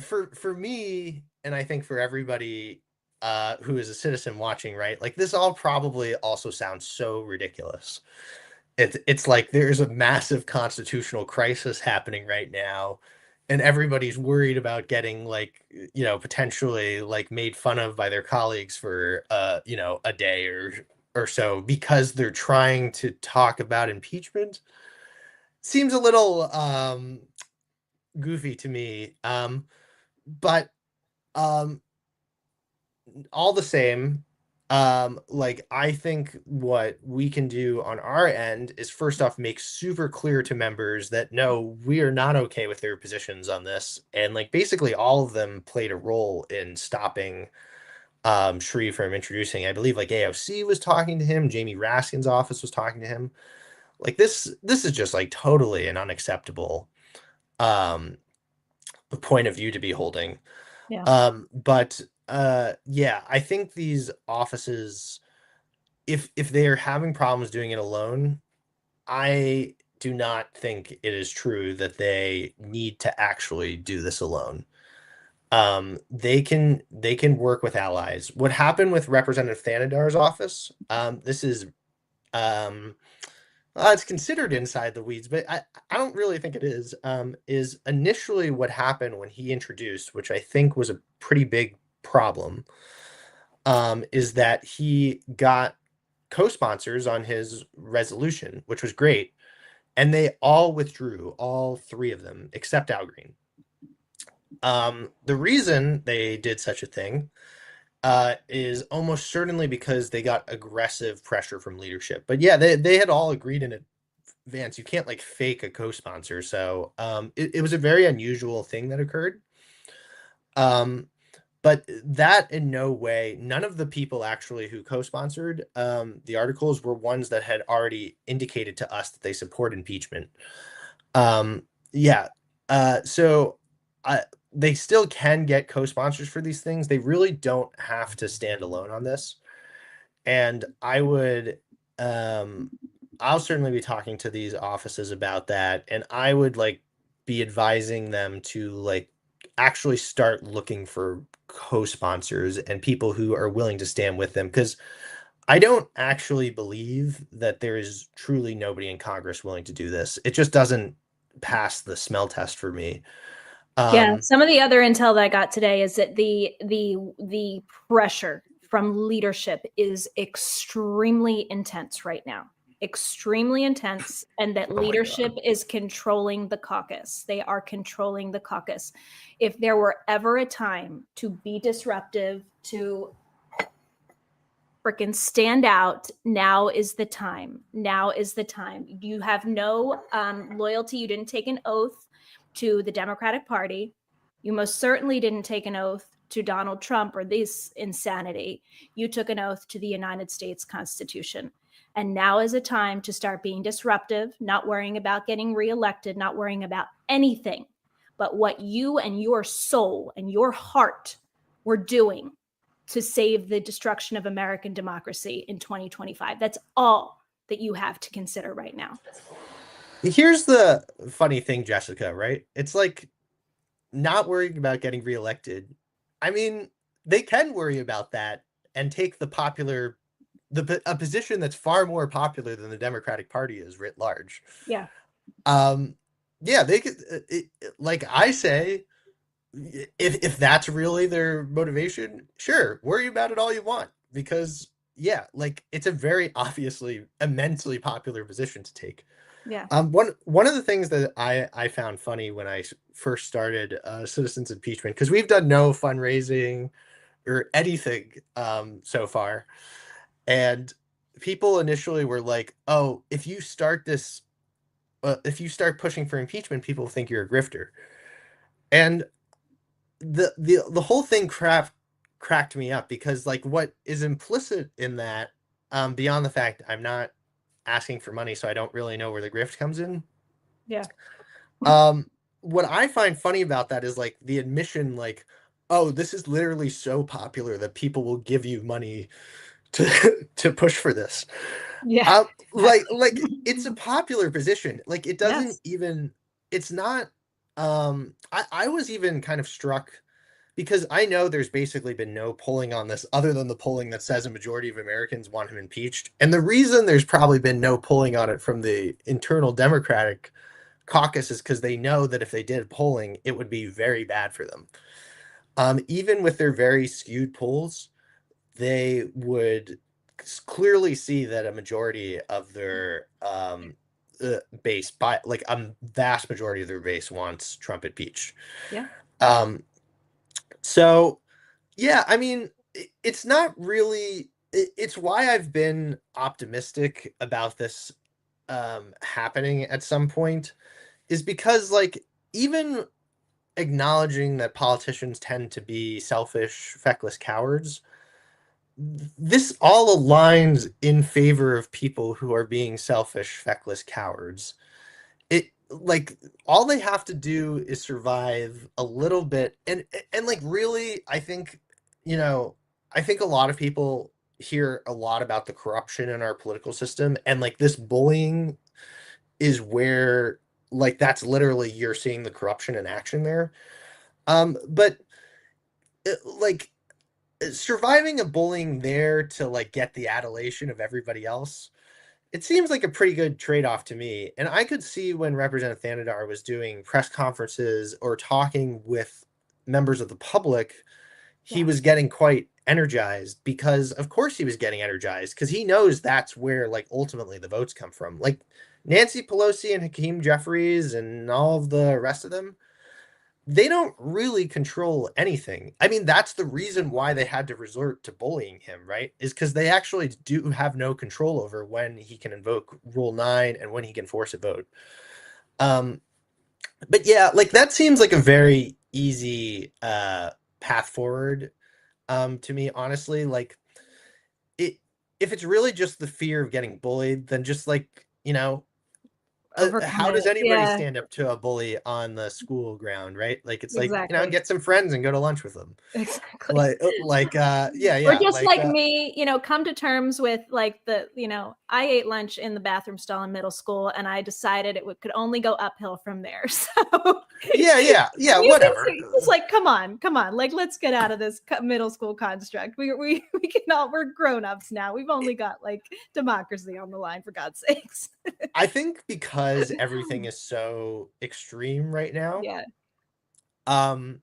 B: for me, and I think for everybody who is a citizen watching, right? Like this all probably also sounds so ridiculous. It's like there's a massive constitutional crisis happening right now, and everybody's worried about getting like, potentially like made fun of by their colleagues for a day or so because they're trying to talk about impeachment. Seems a little goofy to me. But um all the same, like I think what we can do on our end is first off make super clear to members that no, we are not okay with their positions on this, and like basically all of them played a role in stopping Shreve from introducing. I believe like AOC was talking to him, Jamie Raskin's office was talking to him. Like this is just like totally an unacceptable um point of view to be holding.
A: Yeah.
B: But yeah, I think these offices, if they are having problems doing it alone, I do not think it is true that they need to actually do this alone. They can work with allies. What happened with Representative Thanadar's office? This is um it's considered inside the weeds, but I don't really think it is. Is initially what happened when he introduced, which I think was a pretty big problem, is that he got co-sponsors on his resolution, which was great, and they all withdrew, all three of them, except Al Green. The reason they did such a thing is almost certainly because they got aggressive pressure from leadership. But yeah, they had all agreed in advance. You can't like fake a co-sponsor. So it was a very unusual thing that occurred. Um, but that in no way, none of the people actually who co-sponsored the articles were ones that had already indicated to us that they support impeachment. Yeah. So they still can get co-sponsors for these things. They really don't have to stand alone on this. And um, I'll certainly be talking to these offices about that. And I would like be advising them to like actually start looking for co-sponsors and people who are willing to stand with them. Because I don't actually believe that there is truly nobody in Congress willing to do this. It just doesn't pass the smell test for me.
A: Yeah,
B: Um,
A: some of the other intel that I got today is that the pressure from leadership is extremely intense right now. Extremely intense, and that
B: oh my
A: leadership
B: God.
A: is controlling the caucus. They are controlling the caucus. If there were ever a time to be disruptive, to freaking stand out, now is the time. Now is the time. You have no loyalty. You didn't take an oath to the Democratic Party. You most certainly didn't take an oath to Donald Trump or this insanity. You took an oath to the United States Constitution. And now is a time to start being disruptive, not worrying about getting reelected, not worrying about anything but what you and your soul and your heart were doing to save the destruction of American democracy in 2025. That's all that you have to consider right now.
B: Here's the funny thing, Jessica, right? It's like not worrying about getting reelected. I mean, they can worry about that and take a position that's far more popular than the Democratic Party is writ large.
A: Yeah.
B: Um, yeah, they could, like I say, if that's really their motivation, sure, worry about it all you want, because yeah, like it's a very obviously immensely popular position to take.
A: Yeah.
B: One of the things that I found funny when I first started Citizens Impeachment, because we've done no fundraising or anything so far, and people initially were like, "Oh, if you start pushing for impeachment, people think you're a grifter," and the whole thing cracked me up because like what is implicit in that, beyond the fact I'm not asking for money, so I don't really know where the grift comes in.
A: Yeah.
B: Um, what I find funny about that is like the admission, like, oh, this is literally so popular that people will give you money to to push for this.
A: Yeah.
B: Like it's a popular position. Like it doesn't
A: Yes.
B: even. It's not. I was even kind of struck because I know there's basically been no polling on this other than the polling that says a majority of Americans want him impeached. And the reason there's probably been no polling on it from the internal Democratic caucus is because they know that if they did polling, it would be very bad for them. Even with their very skewed polls, they would clearly see that a majority of their base, by like a vast majority of their base, wants Trump impeached.
A: Yeah.
B: Um, so yeah, I mean, it's not really. It's why I've been optimistic about this happening at some point, is because like even acknowledging that politicians tend to be selfish, feckless cowards, this all aligns in favor of people who are being selfish, feckless cowards. It like all they have to do is survive a little bit, and like really, I think, you know, I think a lot of people hear a lot about the corruption in our political system, and like this bullying is where like that's literally you're seeing the corruption in action there. But like surviving a bullying there to like get the adulation of everybody else, it seems like a pretty good trade-off to me. And I could see when Representative Thanedar was doing press conferences or talking with members of the public, he
A: Yeah.
B: was getting quite energized, because of course he was getting energized because he knows that's where like ultimately the votes come from. Like Nancy Pelosi and Hakeem Jeffries and all of the rest of them, they don't really control anything. I mean, that's the reason why they had to resort to bullying him, right? Is because they actually do have no control over when he can invoke Rule 9 and when he can force a vote. Um, but yeah, like that seems like a very easy path forward to me, honestly. Like it, if it's really just the fear of getting bullied, then just like,
A: Overcome
B: how
A: it.
B: does anybody
A: Yeah.
B: stand up to a bully on the school ground, right? Like it's like,
A: Exactly.
B: get some friends and go to lunch with them.
A: Exactly.
B: Yeah,
A: Or
B: yeah,
A: just like me, come to terms with like I ate lunch in the bathroom stall in middle school and I decided could only go uphill from there. So
B: yeah,
A: you can
B: whatever.
A: see, it's like, come on, like let's get out of this middle school construct. We can all, we're grown ups now. We've only got like democracy on the line, for God's sakes.
B: I think because everything is so extreme right now,
A: Yeah,
B: um,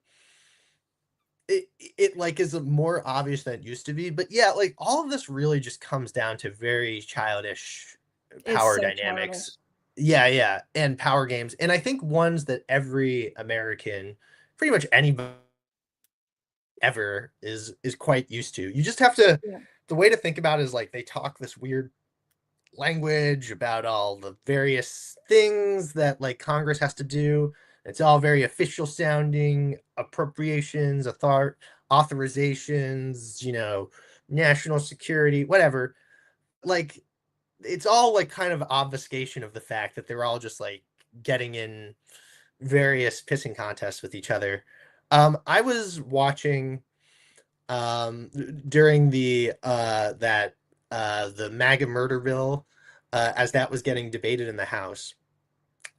B: it like is more obvious than it used to be. But yeah, like all of this really just comes down to very childish
A: it's
B: power
A: so
B: dynamics.
A: childish.
B: Yeah, yeah, and power games, and I think ones that every American, pretty much anybody ever is quite used to. You just have to.
A: Yeah,
B: The way to think about it is like they talk this weird language about all the various things that like Congress has to do. It's all very official sounding, appropriations, authorizations, national security, whatever. Like it's all like kind of obfuscation of the fact that they're all just like getting in various pissing contests with each other. I was watching during the MAGA murder bill, as that was getting debated in the House.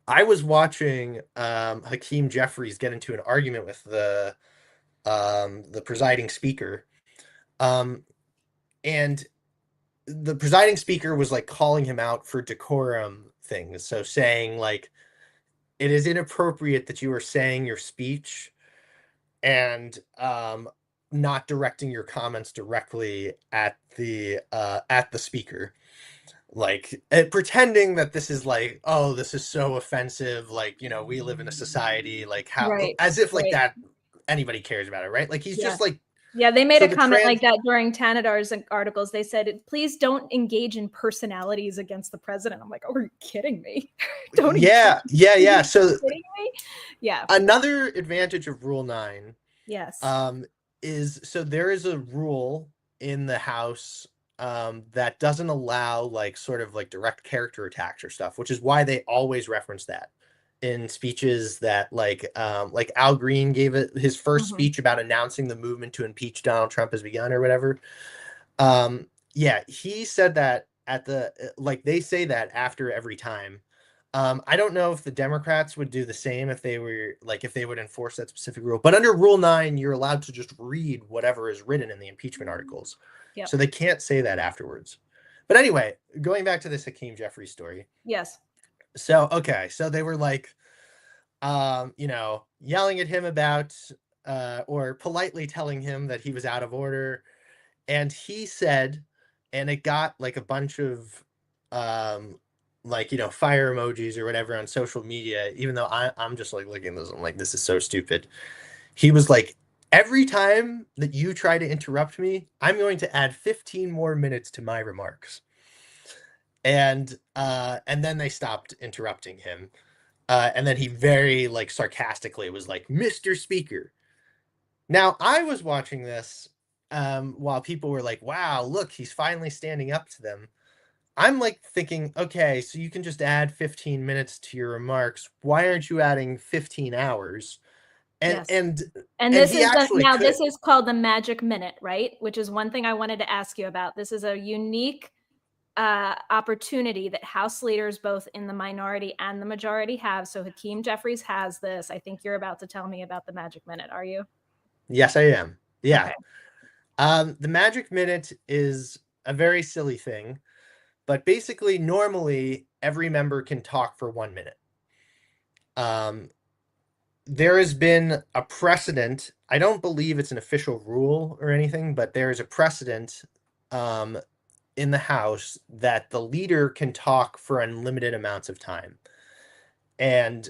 B: I was watching Hakeem Jeffries get into an argument with the presiding speaker, um, and the presiding speaker was like calling him out for decorum things, so saying like it is inappropriate that you are saying your speech and not directing your comments directly at the speaker. like pretending that this is like, oh, this is so offensive, like, you know, we live in a society, like how,
A: Right.
B: as if like
A: Right.
B: that anybody cares about it, right? Like he's
A: Yeah.
B: just like,
A: Yeah, they made
B: so
A: a
B: the
A: comment like
B: trans
A: that during Tanadar's articles. They said, "Please don't engage in personalities against the president." I'm like, "Oh, are you kidding me? Don't engage.
B: yeah, yeah,
A: Are
B: yeah.
A: you
B: So
A: kidding me?" Yeah.
B: another advantage of Rule 9
A: Yes.
B: um, is, so there is a rule in the House that doesn't allow like sort of like direct character attacks or stuff, which is why they always reference that in speeches that like Al Green gave it his first
A: Hmm.
B: speech about announcing the movement to impeach Donald Trump has begun or whatever. Yeah, he said that at the like they say that after every time. I don't know if the Democrats would do the same if they were like if they would enforce that specific rule. But under Rule 9, you're allowed to just read whatever is written in the impeachment articles.
A: Yep.
B: So they can't say that afterwards. But anyway, going back to this Hakeem Jeffries story.
A: Yes.
B: So okay, so they were like you know, yelling at him about or politely telling him that he was out of order, and he said, and it got like a bunch of um like, you know, fire emojis or whatever on social media, even though I'm just like looking at this, I'm like, this is so stupid. He was like, every time that you try to interrupt me, I'm going to add 15 more minutes to my remarks. And then they stopped interrupting him. And then he very like sarcastically was like, Mr. Speaker. Now I was watching this while people were like, wow, look, he's finally standing up to them. I'm like thinking, okay, so you can just add 15 minutes to your remarks. Why aren't you adding 15 hours? And
A: Yes.
B: and
A: And
B: and
A: this
B: he
A: is the
B: actually
A: now this
B: could.
A: is called the magic minute, right? Which is one thing I wanted to ask you about. This is a unique opportunity that House leaders, both in the minority and the majority, have. So Hakeem Jeffries has this. I think you're about to tell me about the magic minute. Are you?
B: Yes, I am. Yeah.
A: Okay.
B: The magic minute is a very silly thing, but basically normally every member can talk for 1 minute. Um, there has been a precedent. I don't believe it's an official rule or anything, but there is a precedent um, in the House that the leader can talk for unlimited amounts of time. And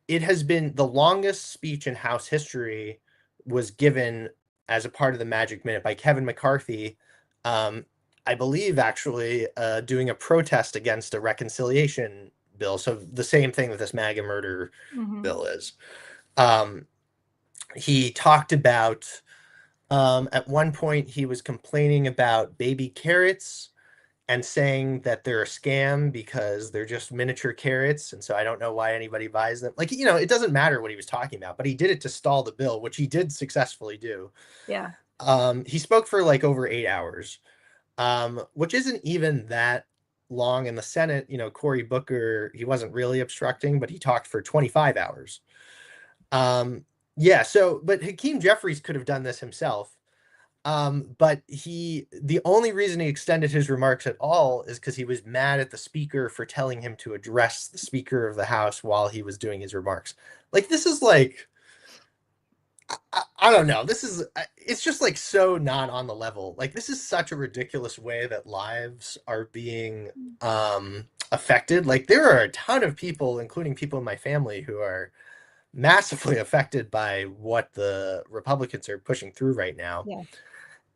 B: it has been the longest speech in House history was given as a part of the Magic Minute by Kevin McCarthy. Um, I believe actually doing a protest against a reconciliation bill. So the same thing that this MAGA murder
A: Mm-hmm.
B: bill is. Um, he talked about at one point he was complaining about baby carrots and saying that they're a scam because they're just miniature carrots, and so I don't know why anybody buys them. Like, you know, it doesn't matter what he was talking about, but he did it to stall the bill, which he did successfully do.
A: Yeah.
B: He spoke for like over 8 hours, which isn't even that long in the Senate. You know, Cory Booker, he wasn't really obstructing, but he talked for 25 hours. Yeah, so, but Hakeem Jeffries could have done this himself. But the only reason he extended his remarks at all is because he was mad at the speaker for telling him to address the Speaker of the House while he was doing his remarks. Like, this is like, I don't know. This is, it's just like so not on the level. Like, this is such a ridiculous way that lives are being affected. Like, there are a ton of people, including people in my family, who are massively affected by what the Republicans are pushing through right now.
A: Yeah.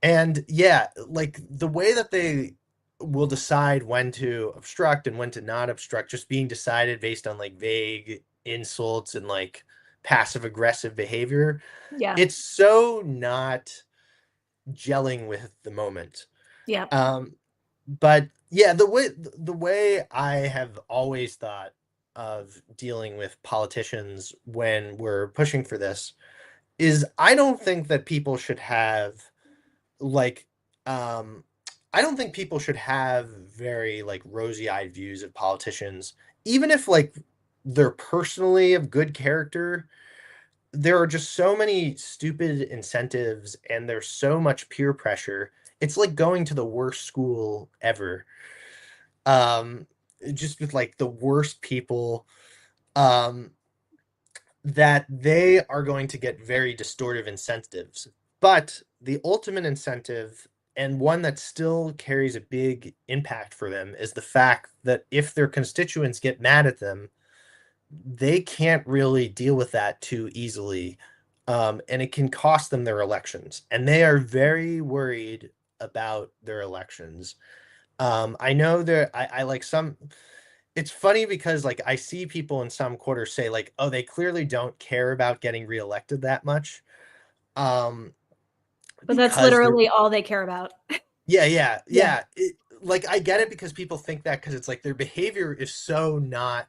B: And yeah, like the way that they will decide when to obstruct and when to not obstruct, just being decided based on like vague insults and like passive aggressive behavior,
A: Yeah.
B: it's so not gelling with the moment.
A: Yeah.
B: But yeah, the way I have always thought of dealing with politicians when we're pushing for this is I don't think that people should have like um I don't think people should have very like rosy-eyed views of politicians, even if like they're personally of good character. There are just so many stupid incentives and there's so much peer pressure. It's like going to the worst school ever. um just with like the worst people, um that they are going to get very distortive incentives. But the ultimate incentive and one that still carries a big impact for them is the fact that if their constituents get mad at them, they can't really deal with that too easily. And it can cost them their elections. And they are very worried about their elections. I know I like some, it's funny because like I see people in some quarters say like, oh, they clearly don't care about getting reelected that much.
A: But that's
B: Because they're,
A: literally all they care about. Yeah.
B: Like I get it because people think that because it's like their behavior is so not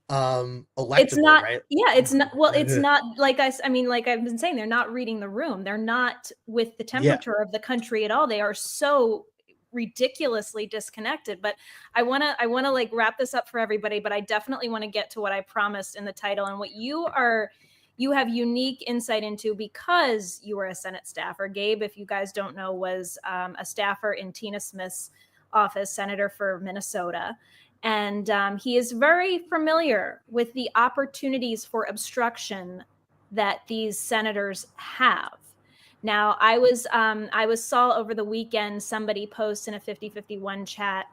A: It's
B: electable,
A: not,
B: right?
A: yeah, it's not, well, it's not like I mean, like I've been saying, they're not reading the room. They're not with the
B: Yeah.
A: temperature of the country at all. They are so ridiculously disconnected. But I want to like wrap this up for everybody, but I definitely want to get to what I promised in the title and what you have unique insight into because you were a Senate staffer. Gabe, if you guys don't know, was a staffer in Tina Smith's office, senator for Minnesota. And he is very familiar with the opportunities for obstruction that these senators have. Now, I saw over the weekend somebody post in a 5051 chat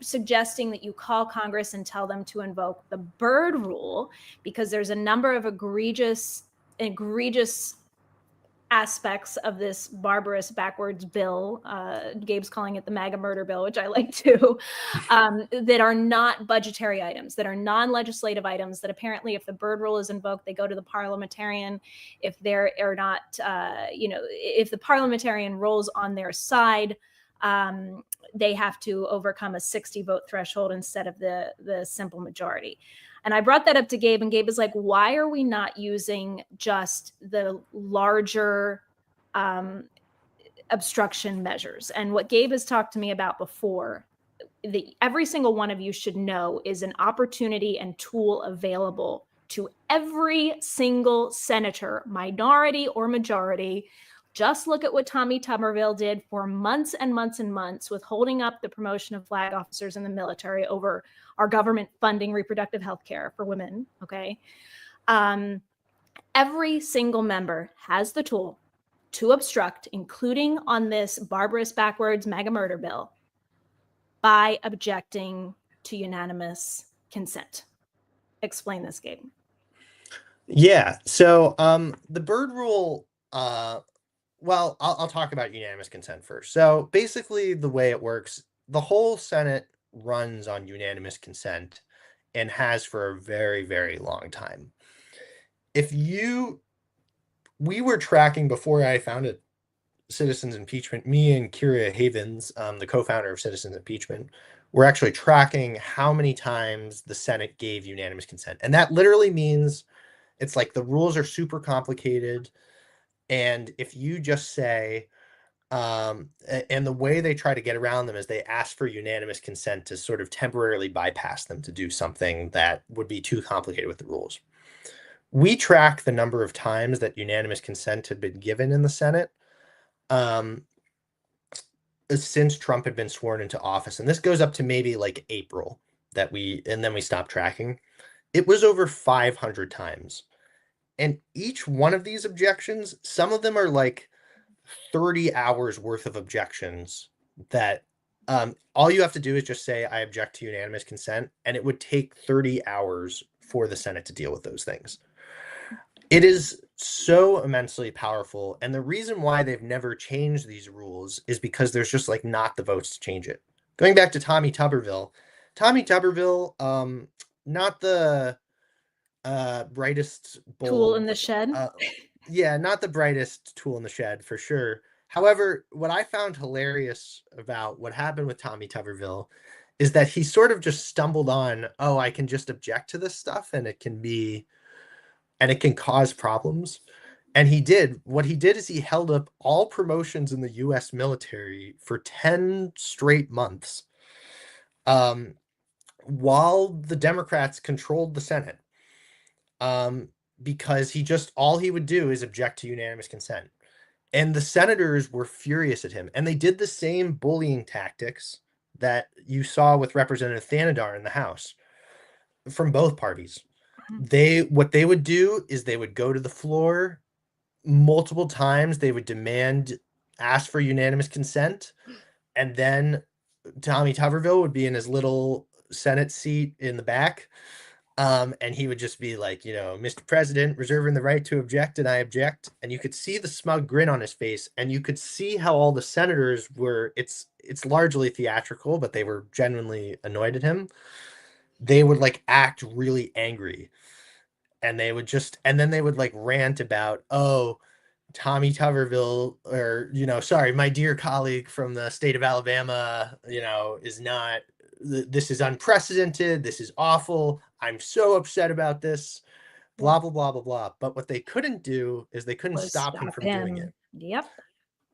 A: suggesting that you call Congress and tell them to invoke the Byrd rule because there's a number of egregious aspects of this barbarous backwards bill. Gabe's calling it the MAGA murder bill, which I like too, that are not budgetary items, that are non-legislative items that apparently if the Byrd rule is invoked, they go to the parliamentarian. If there are not, if the parliamentarian rolls on their side, they have to overcome a 60 vote threshold instead of the simple majority. And I brought that up to Gabe, and Gabe is like, why are we not using just the larger obstruction measures? And what Gabe has talked to me about before, every single one of you should know is an opportunity and tool available to every single senator, minority or majority. Just look at what Tommy Tuberville did for months and months and months with holding up the promotion of flag officers in the military over our government funding reproductive health care for women, okay? Every single member has the tool to obstruct, including on this barbarous backwards MAGA murder bill, by objecting to unanimous consent. Explain this, Gabe.
B: Yeah. So the Byrd rule, well, I'll talk about unanimous consent first. So basically the way it works, the whole Senate runs on unanimous consent and has for a very, very long time. We were tracking before I founded Citizens Impeachment, me and Kira Havens, the co-founder of Citizens Impeachment, were actually tracking how many times the Senate gave unanimous consent. And that literally means it's like the rules are super complicated. And if you just say, and the way they try to get around them is they ask for unanimous consent to sort of temporarily bypass them to do something that would be too complicated with the rules. We track the number of times that unanimous consent had been given in the Senate since Trump had been sworn into office. And this goes up to maybe like April and then we stopped tracking. It was over 500 times. And each one of these objections, some of them are like 30 hours worth of objections that all you have to do is just say, I object to unanimous consent. And it would take 30 hours for the Senate to deal with those things. It is so immensely powerful. And the reason why they've never changed these rules is because there's just like not the votes to change it. Going back to Tommy Tuberville, not the brightest
A: tool in the shed.
B: Yeah, not the brightest tool in the shed for sure. However, what I found hilarious about what happened with Tommy Tuberville is that he sort of just stumbled on, oh, I can just object to this stuff and it can cause problems. And what he did is he held up all promotions in the US military for 10 straight months while the Democrats controlled the Senate. Because all he would do is object to unanimous consent. And the senators were furious at him. And they did the same bullying tactics that you saw with Representative Thanadar in the House from both parties. What they would do is they would go to the floor multiple times. They would demand ask for unanimous consent, and then Tommy Tuberville would be in his little Senate seat in the back. And he would just be like, Mr. President, reserving the right to object, and I object. And you could see the smug grin on his face, and you could see how all the senators were, it's largely theatrical, but they were genuinely annoyed at him. They would like act really angry, and then they would like rant about, oh, Tommy Tuberville, or, sorry, my dear colleague from the state of Alabama, is not, this is unprecedented. This is awful. I'm so upset about this, blah, blah, blah, blah, blah. But what they couldn't do is they couldn't stop him from doing it.
A: Yep.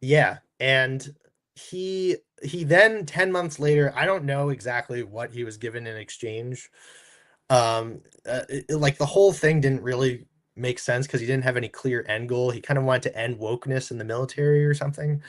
B: Yeah. And he then 10 months later, I don't know exactly what he was given in exchange. Like the whole thing didn't really make sense because he didn't have any clear end goal. He kind of wanted to end wokeness in the military or something.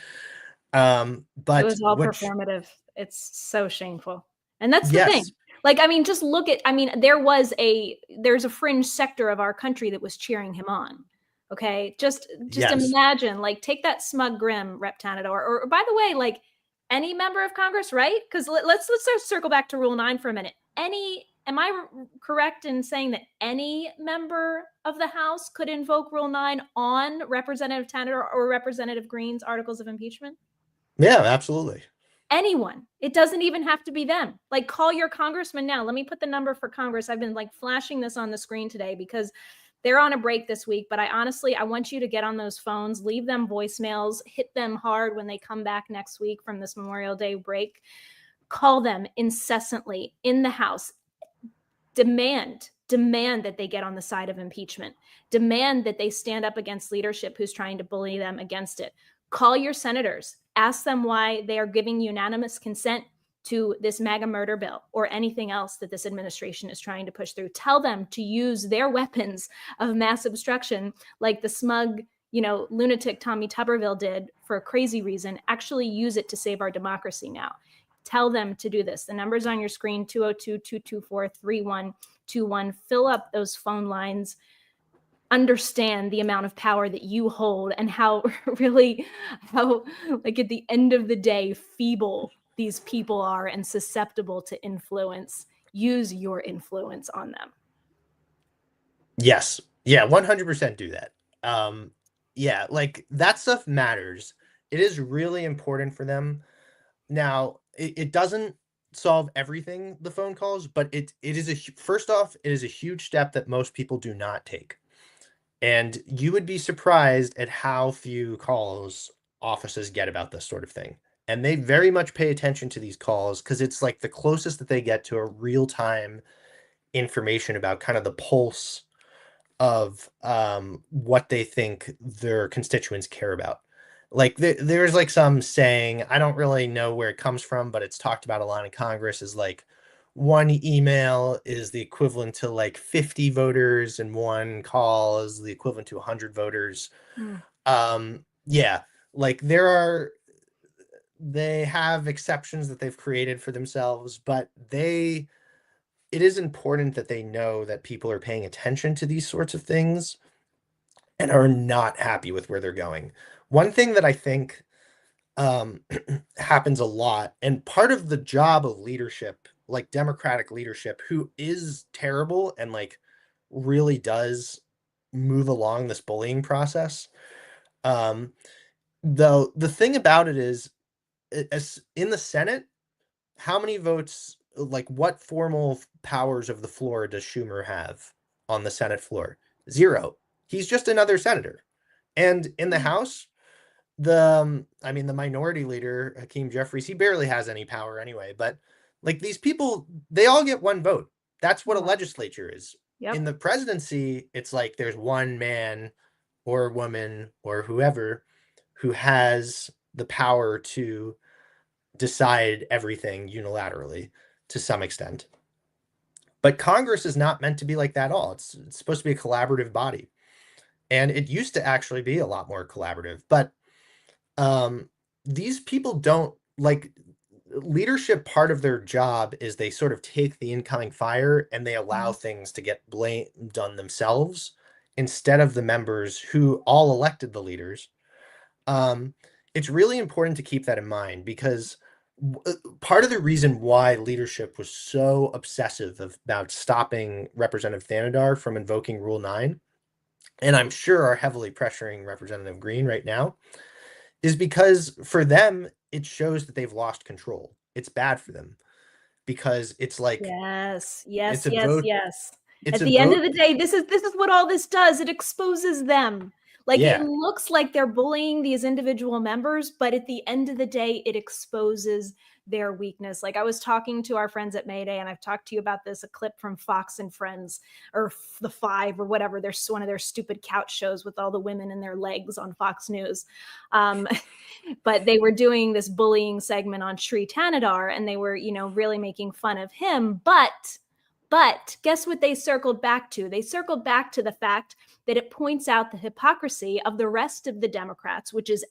B: But
A: it was all performative. It's so shameful. And that's the
B: yes.
A: thing. Like, I mean, just look at, I mean, there's a fringe sector of our country that was cheering him on. Okay. Just
B: Yes.
A: imagine, like, take that smug grim, Rep. Tanador, or by the way, like any member of Congress, right? Because let's circle back to Rule 9 for a minute. Am I correct in saying that any member of the House could invoke Rule 9 on Representative Tanador or Representative Green's articles of impeachment?
B: Yeah, absolutely.
A: Anyone. It doesn't even have to be them. Like, call your congressman now. Let me put the number for Congress. I've been like flashing this on the screen today because they're on a break this week, but I want you to get on those phones, leave them voicemails, hit them hard when they come back next week from this Memorial Day break. Call them incessantly in the House. Demand that they get on the side of impeachment. Demand that they stand up against leadership who's trying to bully them against it. Call your senators. Ask them why they are giving unanimous consent to this MAGA murder bill or anything else that this administration is trying to push through. Tell them to use their weapons of mass obstruction, like the smug, lunatic Tommy Tuberville did for a crazy reason. Actually use it to save our democracy now. Tell them to do this. The number's on your screen, 202-224-3121. Fill up those phone lines. Understand the amount of power that you hold and how like at the end of the day, feeble these people are and susceptible to influence. Use your influence on them.
B: Yes. Yeah, 100% do that. Yeah, like that stuff matters. It is really important for them. Now, it doesn't solve everything, the phone calls, but it is first off, it is a huge step that most people do not take. And you would be surprised at how few calls offices get about this sort of thing. And they very much pay attention to these calls because it's like the closest that they get to a real-time information about kind of the pulse of what they think their constituents care about. Like there's like some saying, I don't really know where it comes from, but it's talked about a lot in Congress, is like one email is the equivalent to like 50 voters and one call is the equivalent to 100 voters. Yeah, like they have exceptions that they've created for themselves, but it is important that they know that people are paying attention to these sorts of things and are not happy with where they're going. One thing that I think happens a lot, and part of the job of leadership, like Democratic leadership, who is terrible and like really does move along this bullying process. Though the thing about it is, as in the Senate, how many votes, like what formal powers of the floor does Schumer have on the Senate floor? 0. He's just another senator. And in the House, the minority leader, Hakeem Jeffries, he barely has any power anyway. But like these people, they all get one vote. That's what a legislature is.
A: Yep.
B: In the presidency, it's like there's one man or woman or whoever who has the power to decide everything unilaterally to some extent. But Congress is not meant to be like that at all. It's supposed to be a collaborative body. And it used to actually be a lot more collaborative. But these people don't like leadership. Part of their job is they sort of take the incoming fire and they allow things to get blamed on themselves instead of the members who all elected the leaders. it's really important to keep that in mind, because part of the reason why leadership was so obsessive about stopping Representative Thanadar from invoking Rule 9, and I'm sure are heavily pressuring Representative Green right now, is because for them, it shows that they've lost control. It's bad for them because it's like,
A: yes,
B: it's
A: yes,
B: a
A: yes,
B: vote.
A: yes.
B: It's
A: At
B: a
A: the end of
B: vote.
A: the day, this is what all this does. It exposes them. Like, it
B: Yeah.
A: looks like they're bullying these individual members, but at the end of the day, it exposes their weakness. Like, I was talking to our friends at Mayday, and I've talked to you about this, a clip from Fox and Friends, or The Five, or whatever. There's one of their stupid couch shows with all the women in their legs on Fox News. But they were doing this bullying segment on Sri Tanadar, and they were, really making fun of him. But guess what they circled back to? They circled back to the fact that it points out the hypocrisy of the rest of the Democrats, which is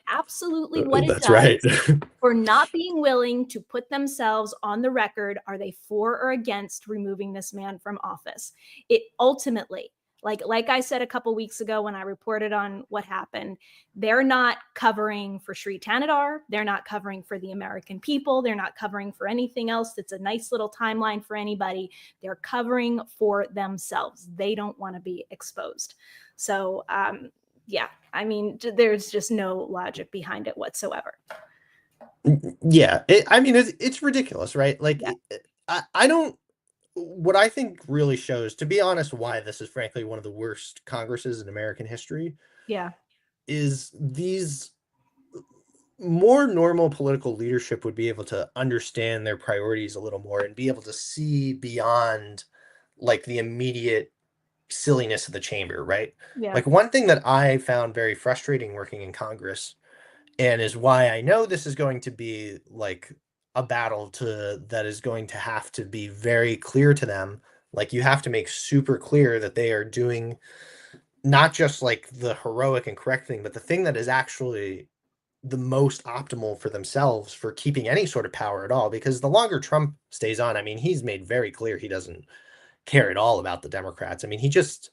A: absolutely what it
B: That's
A: does,
B: right.
A: for not being willing to put themselves on the record. Are they for or against removing this man from office? It ultimately, like I said a couple weeks ago when I reported on what happened, they're not covering for Sri Tanadar. They're not covering for the American people. They're not covering for anything else that's a nice little timeline for anybody. They're covering for themselves. They don't want to be exposed. So, yeah, I mean, there's just no logic behind it whatsoever.
B: Yeah. It's ridiculous, right? Like,
A: Yeah.
B: I don't, what I think really shows, to be honest, why this is frankly one of the worst Congresses in American history,
A: Yeah.
B: is these more normal political leadership would be able to understand their priorities a little more and be able to see beyond like the immediate silliness of the chamber, right?
A: Yeah.
B: Like, one thing that I found very frustrating working in Congress, and is why I know this is going to be like a battle that is going to have to be very clear to them. Like, you have to make super clear that they are doing not just like the heroic and correct thing, but the thing that is actually the most optimal for themselves for keeping any sort of power at all. Because the longer Trump stays on, I mean, he's made very clear he doesn't care at all about the Democrats. I mean, he just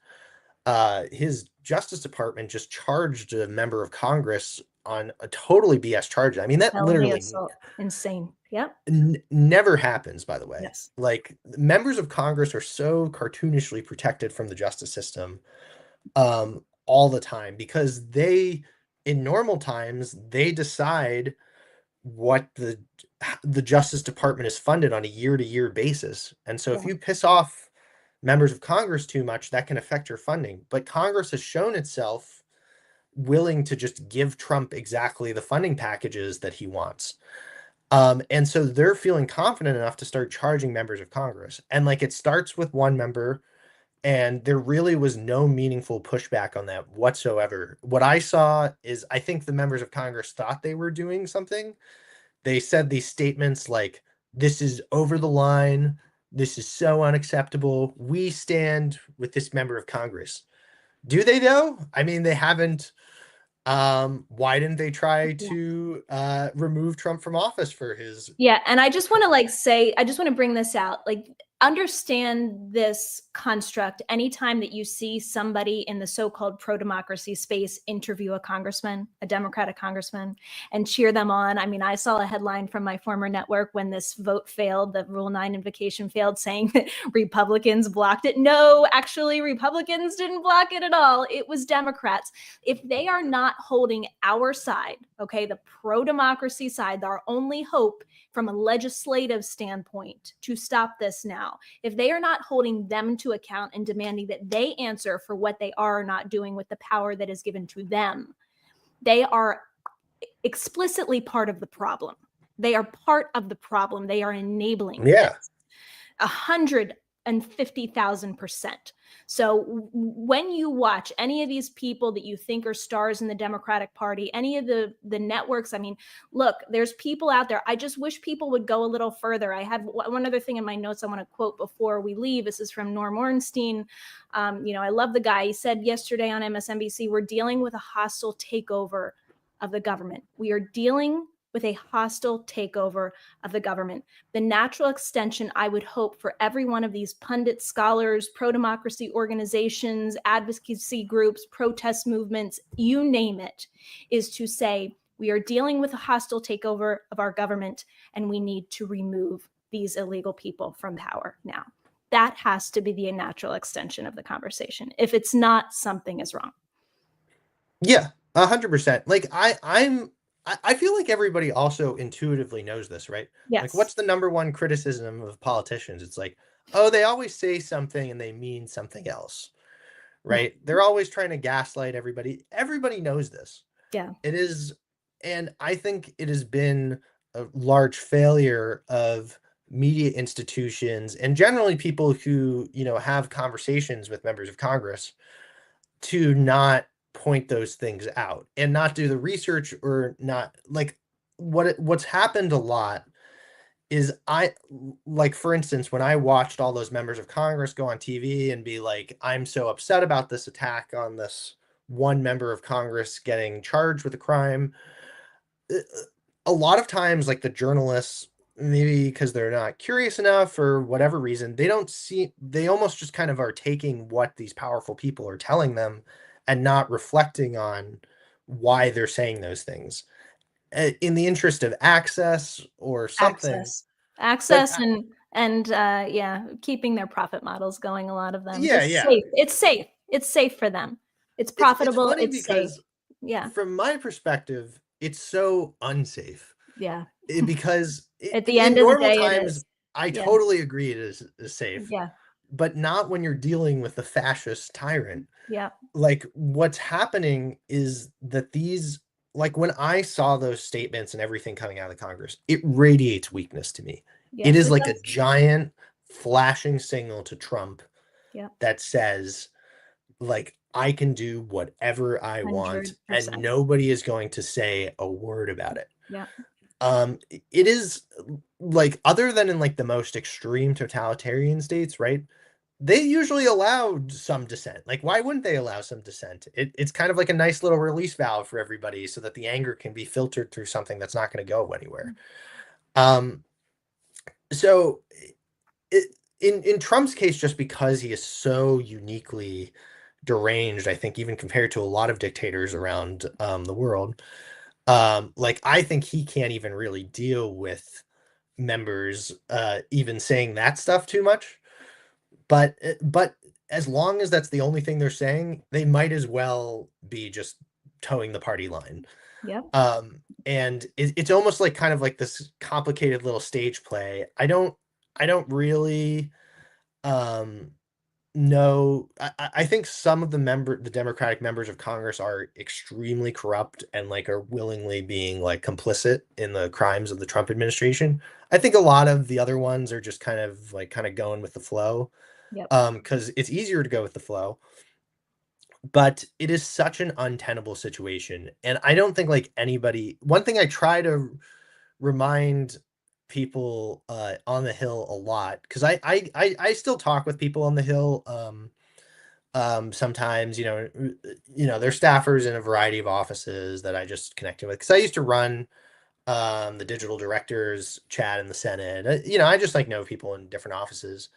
B: his Justice Department just charged a member of Congress on a totally BS charge. I mean, that
A: Felony
B: literally
A: assault. Insane. Yep.
B: never happens, by the way.
A: Yes.
B: Like, members of Congress are so cartoonishly protected from the justice system all the time, because in normal times, they decide what the Justice Department is funded on a year-to-year basis. And so if
A: Yeah.
B: you piss off members of Congress too much, that can affect your funding. But Congress has shown itself willing to just give Trump exactly the funding packages that he wants. And so they're feeling confident enough to start charging members of Congress. And like, it starts with one member, and there really was no meaningful pushback on that whatsoever. What I saw is, I think the members of Congress thought they were doing something. They said these statements like, "This is over the line. This is so unacceptable. We stand with this member of Congress." Do they though? I mean, they haven't. Why didn't they try
A: Yeah.
B: to remove Trump from office for his?
A: Yeah, and I just want to bring this out. Like, understand this construct. Anytime that you see somebody in the so-called pro-democracy space interview a congressman, a Democratic congressman, and cheer them on. I mean, I saw a headline from my former network when this vote failed, the Rule 9 invocation failed, saying that Republicans blocked it. No, actually, Republicans didn't block it at all. It was Democrats. If they are not holding our side, okay, the pro-democracy side, our only hope from a legislative standpoint to stop this now, if they are not holding them to account and demanding that they answer for what they are not doing with the power that is given to them, they are explicitly part of the problem. They are part of the problem. They are enabling
B: Yeah.
A: this. 150,000%. So when you watch any of these people that you think are stars in the Democratic Party, any of the networks, I mean, look, there's people out there. I just wish people would go a little further. I had one other thing in my notes I want to quote before we leave. This is from Norm Ornstein. I love the guy. He said yesterday on MSNBC, we're dealing with a hostile takeover of the government. We are dealing with a hostile takeover of the government. The natural extension, I would hope, for every one of these pundit scholars, pro-democracy organizations, advocacy groups, protest movements, you name it, is to say, We are dealing with a hostile takeover of our government, and we need to remove these illegal people from power now. That has to be the natural extension of the conversation. If it's not, something is wrong.
B: Yeah, 100%. Like I feel like everybody also intuitively knows this, right?
A: Yes.
B: Like, what's the number one criticism of politicians? It's like, oh, they always say something and they mean something else, right? They're always trying to gaslight everybody. Everybody knows this.
A: Yeah.
B: It is, and I think it has been a large failure of media institutions and generally people who, have conversations with members of Congress to not point those things out and not do the research or not like what's happened a lot is like for instance when I watched all those members of Congress go on TV and be like, I'm so upset about this attack on this one member of Congress getting charged with a crime. A lot of times like the journalists, maybe because they're not curious enough for whatever reason, they almost just kind of are taking what these powerful people are telling them and not reflecting on why they're saying those things in the interest of access or something.
A: Access
B: But
A: and yeah, keeping their profit models going. A lot of them
B: yeah,
A: just
B: yeah,
A: safe. It's safe for them. It's
B: it's
A: profitable.
B: funny
A: It's safe.
B: because
A: Yeah.
B: from my perspective, it's so unsafe.
A: Yeah.
B: Because
A: At the
B: in
A: end of the
B: normal
A: day, it
B: times,
A: is.
B: I
A: Yeah.
B: totally agree it is safe,
A: Yeah.
B: but not when you're dealing with the fascist tyrant.
A: Yeah.
B: Like what's happening is that like when I saw those statements and everything coming out of the Congress, it radiates weakness to me. It
A: Yes,
B: is
A: it
B: like a
A: does.
B: giant flashing signal to Trump
A: Yeah.
B: that says, like, I can do whatever I want and
A: 100%.
B: nobody is going to say a word about it.
A: Yeah.
B: It is like other than in like the most extreme totalitarian states, right? They usually allow some dissent. Like, why wouldn't they allow some dissent? It's kind of like a nice little release valve for everybody so that the anger can be filtered through something that's not going to go anywhere. Um, so in Trump's case, just because he is so uniquely deranged, I think even compared to a lot of dictators around the world, like I think he can't even really deal with members even saying that stuff too much. But as long as that's the only thing they're saying, they might as well be just towing the party line.
A: Yep.
B: And it's almost like kind of like this complicated little stage play. I don't really um know. I think some of the Democratic members of Congress are extremely corrupt and like are willingly being like complicit in the crimes of the Trump administration. I think a lot of the other ones are just kind of going with the flow.
A: Yep.
B: Because it's easier to go with the flow. But it is such an untenable situation. And I don't think like anybody, one thing I try to remind people on the Hill a lot, because I still talk with people on the Hill sometimes, they're staffers in a variety of offices that I just connected with. Because I used to run the digital directors chat in the Senate. I just like know people in different offices.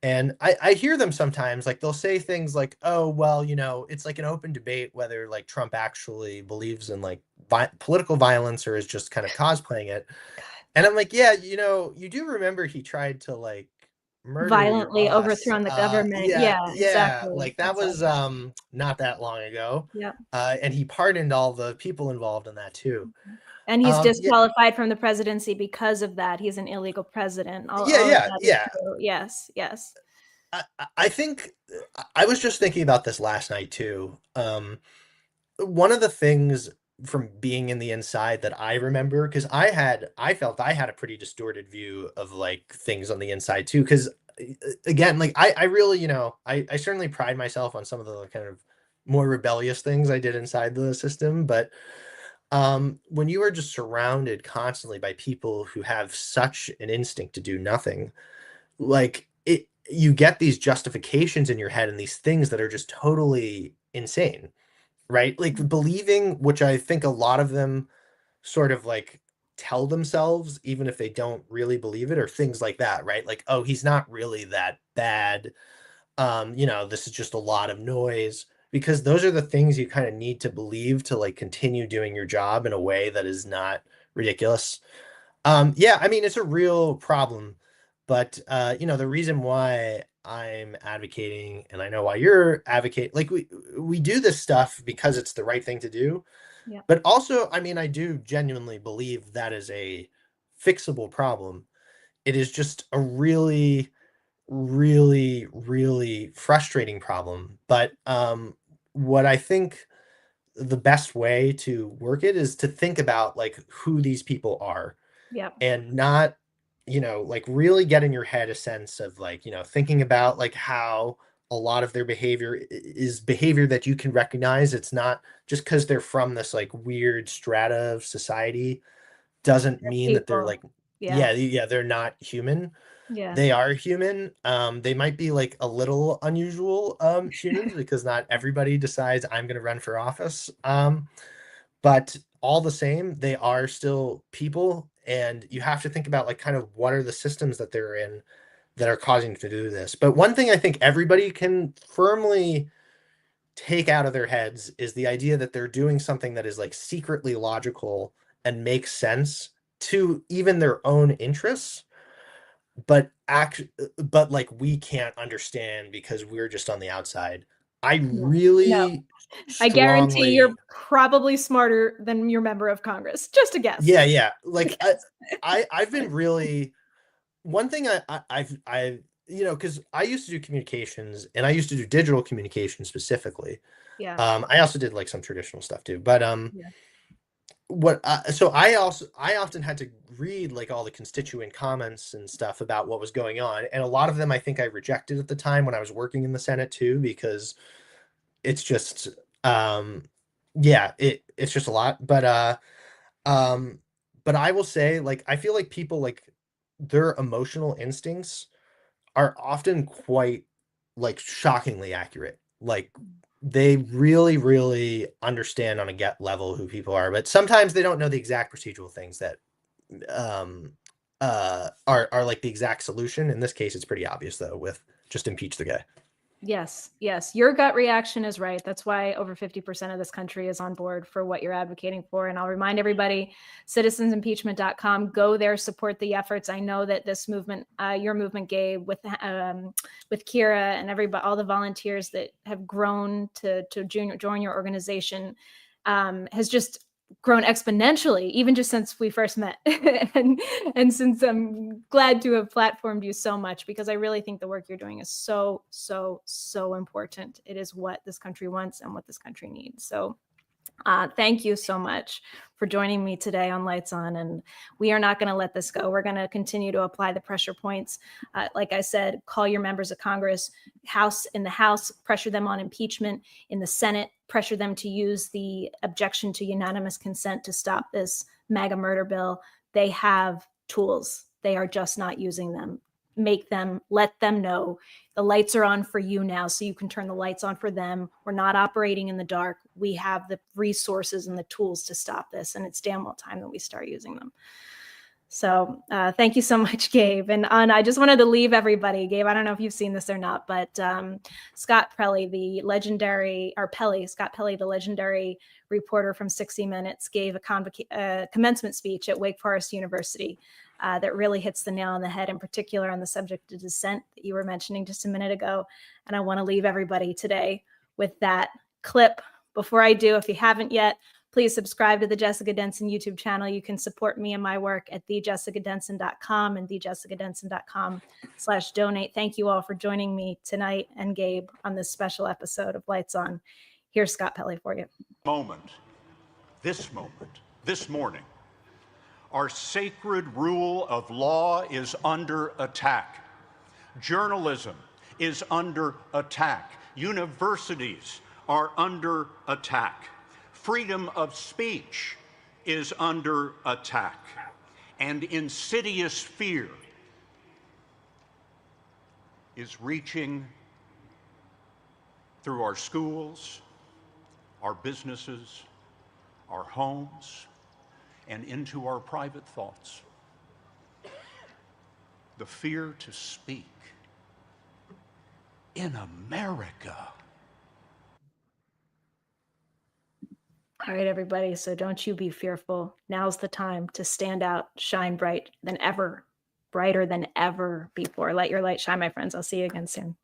B: And I hear them sometimes, like they'll say things like, "Oh, well, it's like an open debate whether like Trump actually believes in like political violence or is just kind of cosplaying it." And I'm like, "Yeah, you do remember he tried to like murder your
A: Violently
B: boss."
A: overthrown the government.
B: Yeah,
A: Yeah,
B: yeah,
A: exactly.
B: like that was
A: Exactly.
B: not that long ago.
A: Yeah.
B: And he pardoned all the people involved in that too.
A: And he's
B: Yeah,
A: disqualified from the presidency because of that. He's an illegal president.
B: yeah,
A: All of
B: yeah,
A: that is
B: yeah.
A: true. Yes, yes.
B: I think I was just thinking about this last night too. One of the things from being in the inside that I remember, because I felt I had a pretty distorted view of like things on the inside too. Because again, like I really, I certainly pride myself on some of the kind of more rebellious things I did inside the system, but when you are just surrounded constantly by people who have such an instinct to do nothing, like you get these justifications in your head and these things that are just totally insane, right? Like believing, which I think a lot of them sort of like tell themselves, even if they don't really believe it, or things like that, right? Like, oh, he's not really that bad. This is just a lot of noise. because those are the things you kind of need to believe to like continue doing your job in a way that is not ridiculous. Yeah, I mean, it's a real problem, but the reason why I'm advocating, and I know why you're advocating, like we do this stuff because it's the right thing to do,
A: Yeah.
B: but also, I mean, I do genuinely believe that is a fixable problem. It is just a really, really, really frustrating problem. But what I think the best way to work it is to think about like who these people are
A: Yeah.
B: and not, like really get in your head a sense of like, thinking about like how a lot of their behavior is behavior that you can recognize. It's not just because they're from this like weird strata of society doesn't mean that they're
A: People.
B: like,
A: Yeah.
B: yeah, they're not human.
A: Yeah.
B: They are human. They might be like a little unusual humans because not everybody decides I'm going to run for office. But all the same, they are still people, and you have to think about like kind of what are the systems that they're in that are causing to do this. But one thing I think everybody can firmly take out of their heads is the idea that they're doing something that is like secretly logical and makes sense to even their own interests, but like we can't understand because we're just on the outside. I
A: No. No.
B: really
A: I guarantee
B: strongly,
A: you're probably smarter than your member of Congress. Just a guess.
B: yeah,
A: Just a
B: like
A: guess.
B: I've been really, one thing I've because I used to do communications and I used to do digital communication specifically.
A: Yeah.
B: I also did like some traditional stuff too, but
A: Yeah.
B: so I often had to read like all the constituent comments and stuff about what was going on, and a lot of them I think I rejected at the time when I was working in the Senate too, because it's just yeah, it's just a lot. Um but I will say, like, I feel like people like their emotional instincts are often quite like shockingly accurate. Like they really, really understand on a get level who people are, but sometimes they don't know the exact procedural things that um are like the exact solution. In this case, it's pretty obvious though, with just impeach the guy.
A: Yes, yes. Your gut reaction is right. That's why over 50% of this country is on board for what you're advocating for. And I'll remind everybody, citizensimpeachment.com, go there, support the efforts. I know that this movement, your movement, Gabe, with Kira and everybody, all the volunteers that have grown to join your organization, has just grown exponentially, even just since we first met. and since I'm glad to have platformed you so much, because I really think the work you're doing is so, so, so important. It is what this country wants and what this country needs. So thank you so much for joining me today on Lights On. And we are not going to let this go. We're going to continue to apply the pressure points. Like I said, call your members of Congress, in the House, pressure them on impeachment. In the Senate, pressure them to use the objection to unanimous consent to stop this MAGA murder bill. They have tools. They are just not using them. Let them know the lights are on for you now, so you can turn the lights on for them. We're not operating in the dark. We have the resources and the tools to stop this, and it's damn well time that we start using them. So thank you so much, Gabe. And I just wanted to leave everybody, Gabe, I don't know if you've seen this or not, but Scott Pelley, the legendary reporter from 60 Minutes, gave a commencement speech at Wake Forest University that really hits the nail on the head, in particular on the subject of dissent that you were mentioning just a minute ago. And I want to leave everybody today with that clip. Before I do, if you haven't yet, please subscribe to the Jessica Denson YouTube channel. You can support me and my work at thejessicadenson.com and thejessicadenson.com/donate. Thank you all for joining me tonight and Gabe on this special episode of Lights On. Here's Scott Pelley for you.
C: This morning, our sacred rule of law is under attack. Journalism is under attack. Universities are under attack. Freedom of speech is under attack. And insidious fear is reaching through our schools, our businesses, our homes, and into our private thoughts. The fear to speak in America.
A: All right, everybody. So don't you be fearful. Now's the time to stand out, shine brighter than ever before. Let your light shine, my friends. I'll see you again soon.